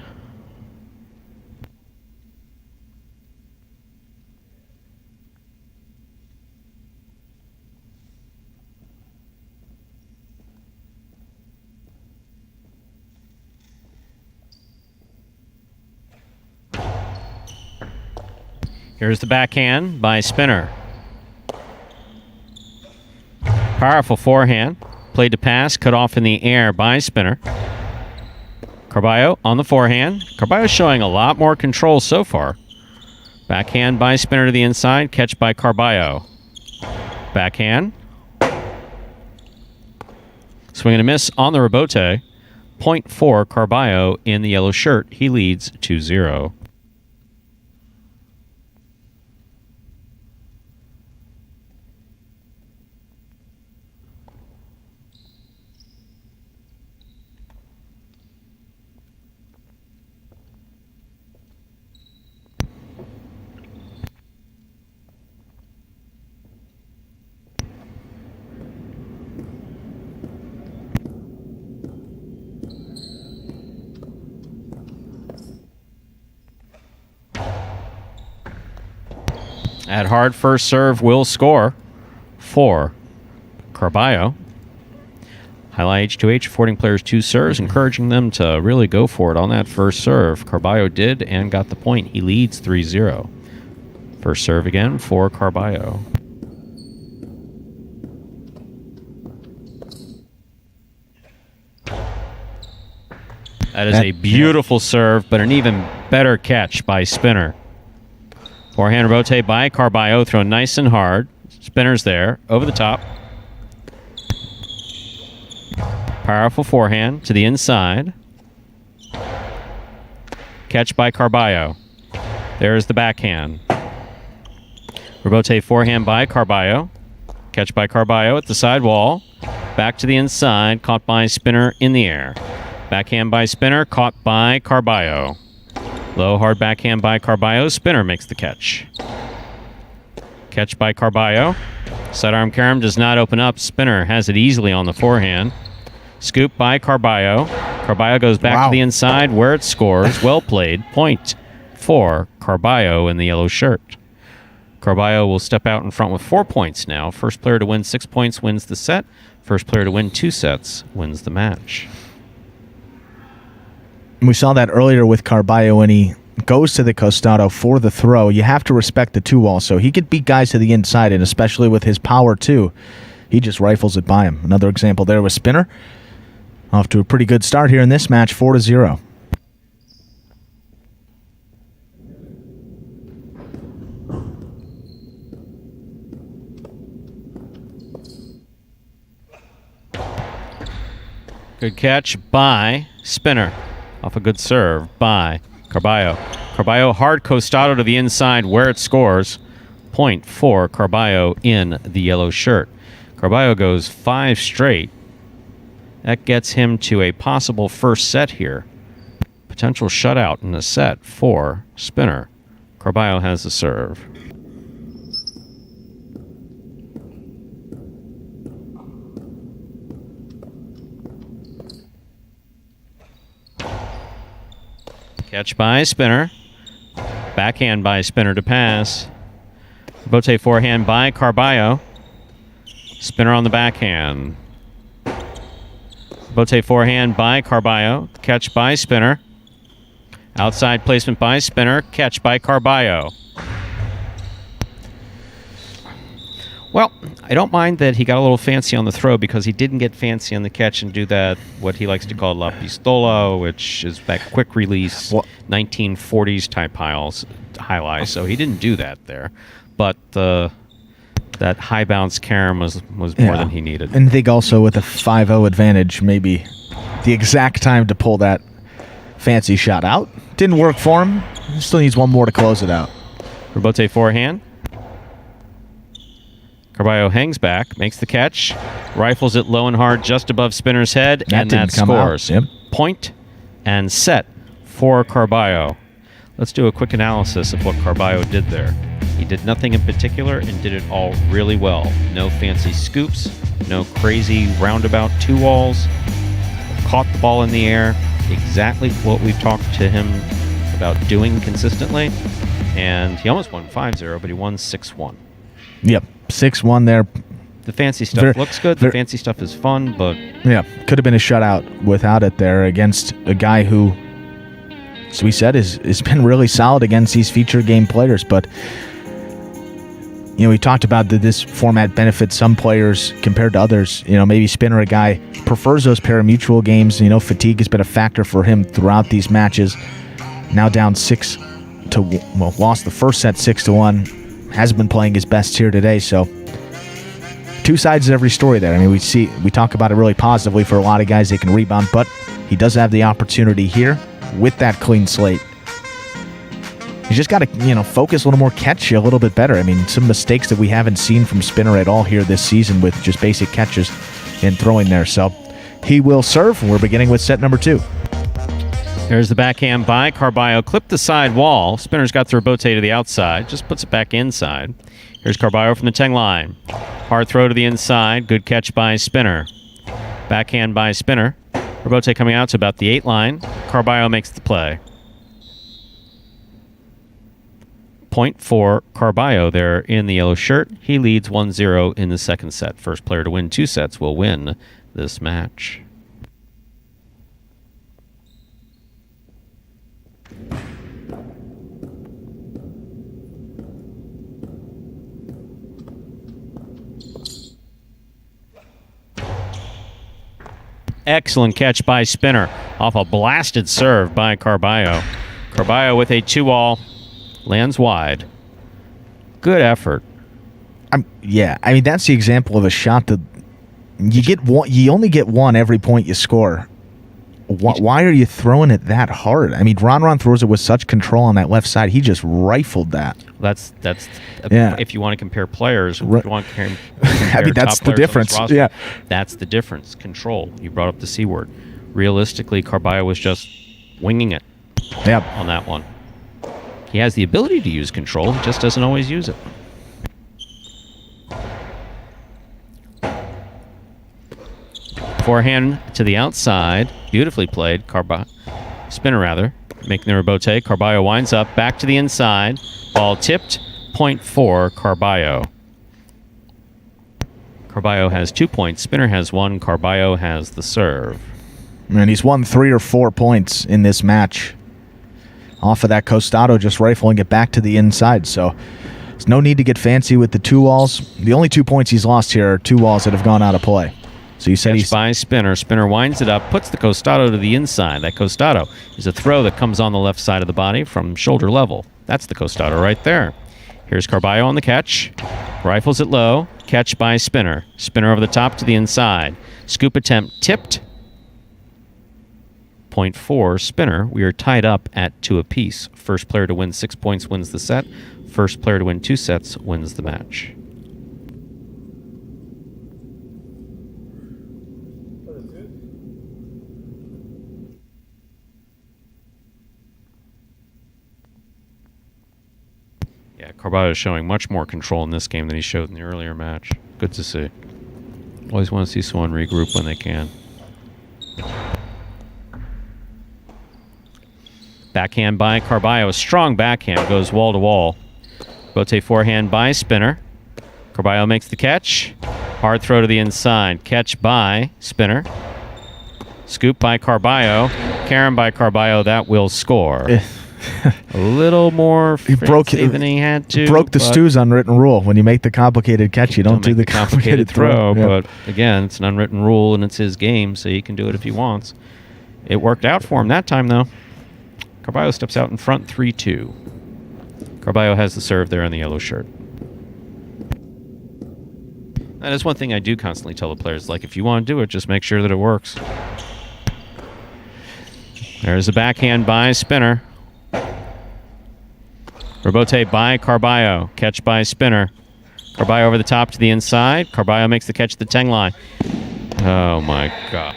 Here's the backhand by Spinner. Powerful forehand. Played to pass, cut off in the air by Spinner. Carbayo on the forehand. Carbayo showing a lot more control so far. Backhand by Spinner to the inside, catch by Carbayo. Backhand. Swing and a miss on the rebote. Point for Carbayo in the yellow shirt. He leads 2-0. At hard first serve will score for Carbayo. Jai-Alai H2H affording players 2 serves, encouraging them to really go for it on that first serve. Carbayo did and got the point. He leads 3-0. First serve again for Carbayo. That is a beautiful serve, but an even better catch by Spinner. Forehand rotate by Carbayo, thrown nice and hard. Spinner's there, over the top. Powerful forehand to the inside. Catch by Carbayo. There's the backhand. Rebote forehand by Carbayo. Catch by Carbayo at the sidewall. Back to the inside, caught by Spinner in the air. Backhand by Spinner, caught by Carbayo. Low, hard backhand by Carbayo. Spinner makes the catch. Catch by Carbayo. Sidearm carom does not open up. Spinner has it easily on the forehand. Scoop by Carbayo. Carbayo goes back to the inside where it scores. Well played. Point for Carbayo in the yellow shirt. Carbayo will step out in front with 4 points now. First player to win 6 points wins the set. First player to win 2 sets wins the match. We saw that earlier with Carbayo when he goes to the costado for the throw. You have to respect the 2-wall, so he could beat guys to the inside, and especially with his power, too. He just rifles it by him. Another example there with Spinner. Off to a pretty good start here in this match, 4-0. Good catch by Spinner. Off a good serve by Carbayo. Carbayo hard costado to the inside where it scores. Point for Carbayo in the yellow shirt. Carbayo goes 5 straight. That gets him to a possible first set here. Potential shutout in the set for Spinner. Carbayo has the serve. Catch by Spinner. Backhand by Spinner to pass. Bote forehand by Carbayo. Spinner on the backhand. Bote forehand by Carbayo. Catch by Spinner. Outside placement by Spinner. Catch by Carbayo. Well, I don't mind that he got a little fancy on the throw because he didn't get fancy on the catch and do that, what he likes to call La Pistola, which is that quick release, 1940s type Jai-Alai. So he didn't do that there. But that high bounce carom was more than he needed. And I think also with a 5-0 advantage, maybe the exact time to pull that fancy shot out. Didn't work for him. He still needs one more to close it out. Rebote forehand. Carbayo hangs back, makes the catch, rifles it low and hard just above Spinner's head, and that scores. Yep. Point and set for Carbayo. Let's do a quick analysis of what Carbayo did there. He did nothing in particular and did it all really well. No fancy scoops, no crazy roundabout 2-walls. caught the ball in the air, exactly what we've talked to him about doing consistently. And he almost won 5-0, but he won 6-1. Yep, 6-1 there. The fancy stuff looks good. The fancy stuff is fun, but... Yeah, could have been a shutout without it there against a guy who, as we said, has been really solid against these feature game players. But, we talked about that this format benefits some players compared to others. Maybe Spinner, a guy, prefers those pari-mutuel games. Fatigue has been a factor for him throughout these matches. Now down lost the first set 6-1. Hasn't been playing his best here today, so... Two sides to every story there. I mean, we talk about it really positively for a lot of guys. They can rebound, but he does have the opportunity here with that clean slate. He's just got to, focus a little more, catch a little bit better. I mean, some mistakes that we haven't seen from Spinner at all here this season with just basic catches and throwing there. So he will serve. We're beginning with set number 2. There's the backhand by Carbayo. Clipped the side wall. Spinner's got the rebote to the outside. Just puts it back inside. Here's Carbayo from the 10 line. Hard throw to the inside. Good catch by Spinner. Backhand by Spinner. Rebote coming out to about the 8 line. Carbayo makes the play. Point for Carbayo there in the yellow shirt. He leads 1-0 in the second set. First player to win 2 sets will win this match. Excellent catch by Spinner off a blasted serve by Carbayo. Carbayo with a 2-all, lands wide. Good effort. I mean, that's the example of a shot that you get one. You only get one every point you score. Why are you throwing it that hard? I mean, RonRon throws it with such control on that left side. He just rifled that. That's yeah. If you want to compare players, if you want to compare I mean, that's the difference. Roster, yeah, that's the difference. Control. You brought up the C word. Realistically, Carbayo was just winging it. Yep. On that one. He has the ability to use control. He just doesn't always use it. Forehand to the outside. Beautifully played. Spinner, rather. Making the rebote. Carbayo winds up. Back to the inside. Ball tipped. Point for Carbayo. Carbayo has 2 points. Spinner has 1. Carbayo has the serve. And he's won 3 or 4 points in this match. Off of that Costado, just rifling it back to the inside. So there's no need to get fancy with the 2-alls. The only 2 points he's lost here are 2-alls that have gone out of play. So you said he's by Spinner. Spinner winds it up, puts the Costado to the inside. That Costado is a throw that comes on the left side of the body from shoulder level. That's the Costado right there. Here's Carbayo on the catch. Rifles it low. Catch by Spinner. Spinner over the top to the inside. Scoop attempt tipped. Point for Spinner. We are tied up at 2 apiece. First player to win 6 points wins the set. First player to win 2 sets wins the match. Yeah, Carbayo is showing much more control in this game than he showed in the earlier match. Good to see. Always want to see someone regroup when they can. Backhand by Carbayo. A strong backhand. Goes wall to wall. Bote forehand by Spinner. Carbayo makes the catch. Hard throw to the inside. Catch by Spinner. Scoop by Carbayo. Carom by Carbayo. That will score. A little more than he had to. Broke the Stew's unwritten rule. When you make the complicated catch, you don't do the complicated throw. Yeah. But again, it's an unwritten rule, and it's his game, so he can do it if he wants. It worked out for him that time, though. Carbayo steps out in front 3-2. Carbayo has the serve there in the yellow shirt. That is one thing I do constantly tell the players, like, if you want to do it, just make sure that it works. There's a backhand by Spinner. Rebote by Carbayo. Catch by Spinner. Carbayo over the top to the inside. Carbayo makes the catch at the 10 line. Oh, my God.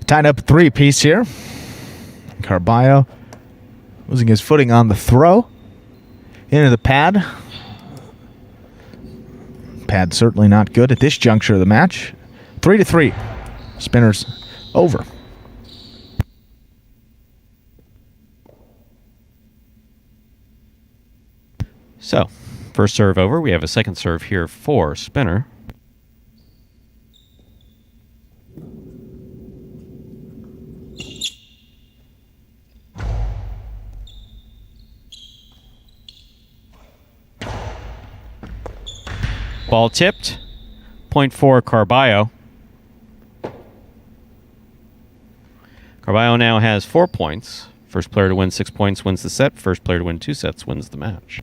Tied up 3-piece here. Carbayo losing his footing on the throw. Into the pad. Pad certainly not good at this juncture of the match. 3-3. Spinner's over. So, first serve over. We have a second serve here for Spinner. Ball tipped. Point for Carbayo. Carbayo now has 4 points. First player to win 6 points wins the set. First player to win 2 sets wins the match.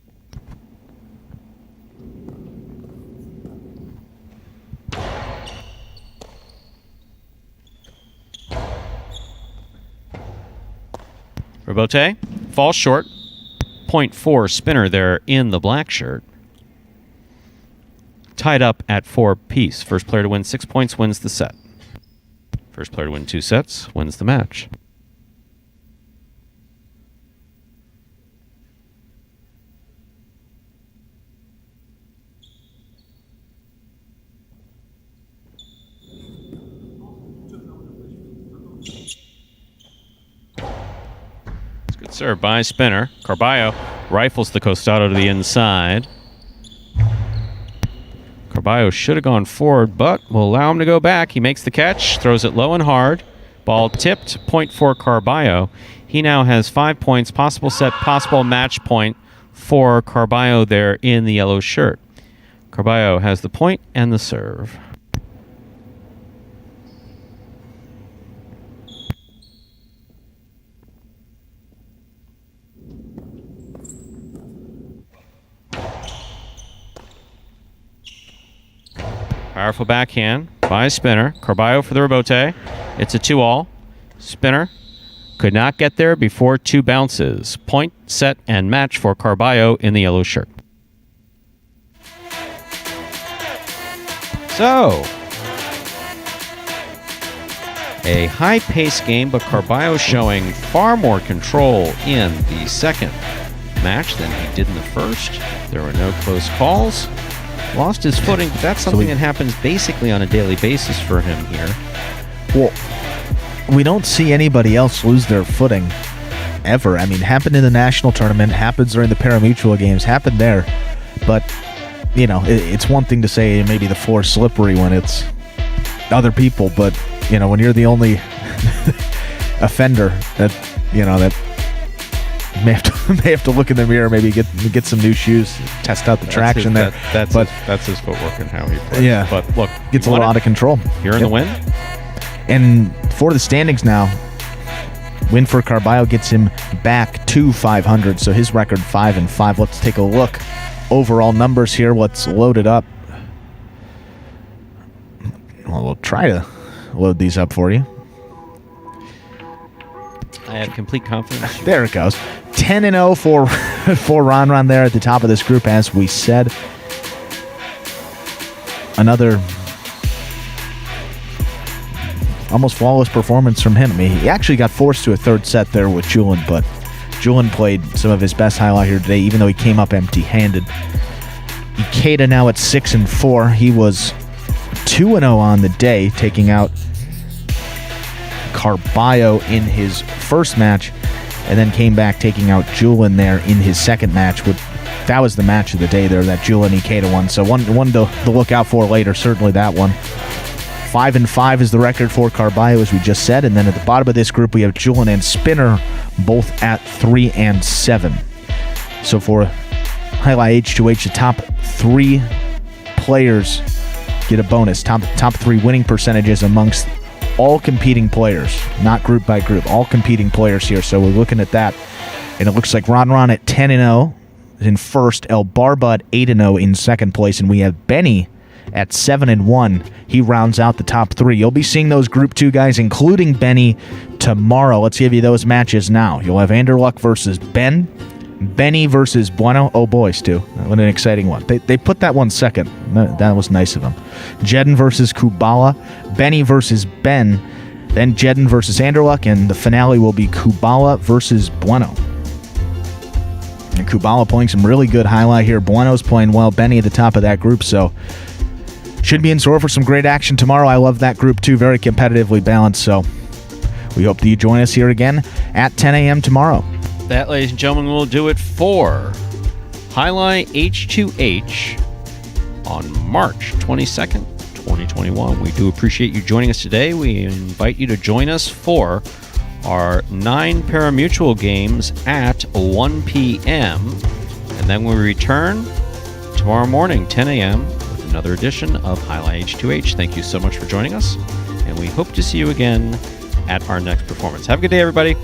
Rebote falls short. Point for Spinner there in the black shirt. Tied up at 4-piece. First player to win 6 points wins the set. First player to win 2 sets wins the match. Good serve by Spinner. Carbayo rifles the costado to the inside. Carbayo should have gone forward, but will allow him to go back. He makes the catch, throws it low and hard. Ball tipped, point for Carbayo. He now has 5 points, possible set, possible match point for Carbayo there in the yellow shirt. Carbayo has the point and the serve. Powerful backhand by Spinner. Carbayo for the rebote. It's a 2-all. Spinner could not get there before 2 bounces. Point, set, and match for Carbayo in the yellow shirt. So, a high-paced game, but Carbayo showing far more control in the second match than he did in the first. There were no close calls. Lost his footing, but that's something that happens basically on a daily basis for him here. Well, we don't see anybody else lose their footing ever. I mean, happened in the national tournament, happens during the pari-mutuel games, happened there. But, you know, it's one thing to say maybe the floor's slippery when it's other people, but, you know, when you're the only offender that, you know, that may have to look in the mirror, maybe get some new shoes, test out the traction there. That's his footwork and how he plays. Yeah, but look, gets a lot out of control. You're in the win. And for the standings now, win for Carbayo gets him back to 500. So his record 5-5. Let's take a look. Overall numbers here. What's loaded up? Well, we'll try to load these up for you. I have complete confidence. There it goes. 10-0 for RonRon there at the top of this group, as we said. Another almost flawless performance from him. I mean, he actually got forced to a third set there with Julian, but Julian played some of his best highlight here today, even though he came up empty-handed. Ikeda now at 6-4. He was 2-0 on the day, taking out Carbayo in his first match, and then came back taking out Julian there in his second match. That was the match of the day there, that Julian Ikeda one. So one to look out for later, certainly that one. 5-5 is the record for Carbayo, as we just said. And then at the bottom of this group, we have Julian and Spinner, both at 3-7. So for Jai-Alai H2H, the top 3 players get a bonus. Top 3 winning percentages amongst all competing players, not group by group, all competing players here. So we're looking at that, and it looks like RonRon at 10-0 in first, El Barba at 8-0 in second place, and we have Benny at 7-1. He rounds out the top 3. You'll be seeing those Group 2 guys, including Benny, tomorrow. Let's give you those matches now. You'll have Anderluck versus Ben, Benny versus Bueno. Oh boy, Stu, what an exciting one. They put that one second. That was nice of them. Jedden versus Kubala, Benny versus Ben, Then Jeden versus Anderluck, and the finale will be Kubala versus Bueno. And Kubala playing some really good highlight here. Bueno's playing well. Benny at the top of that group, so should be in store for some great action tomorrow. I love that group too, very competitively balanced, so we hope that you join us here again at 10 a.m. tomorrow. That, ladies and gentlemen, will do it for Jai-Alai H2H on March 22nd, 2021. We do appreciate you joining us today. We invite you to join us for our 9 parimutuel games at 1 p.m. And then we return tomorrow morning, 10 a.m., with another edition of Jai-Alai H2H. Thank you so much for joining us, and we hope to see you again at our next performance. Have a good day, everybody.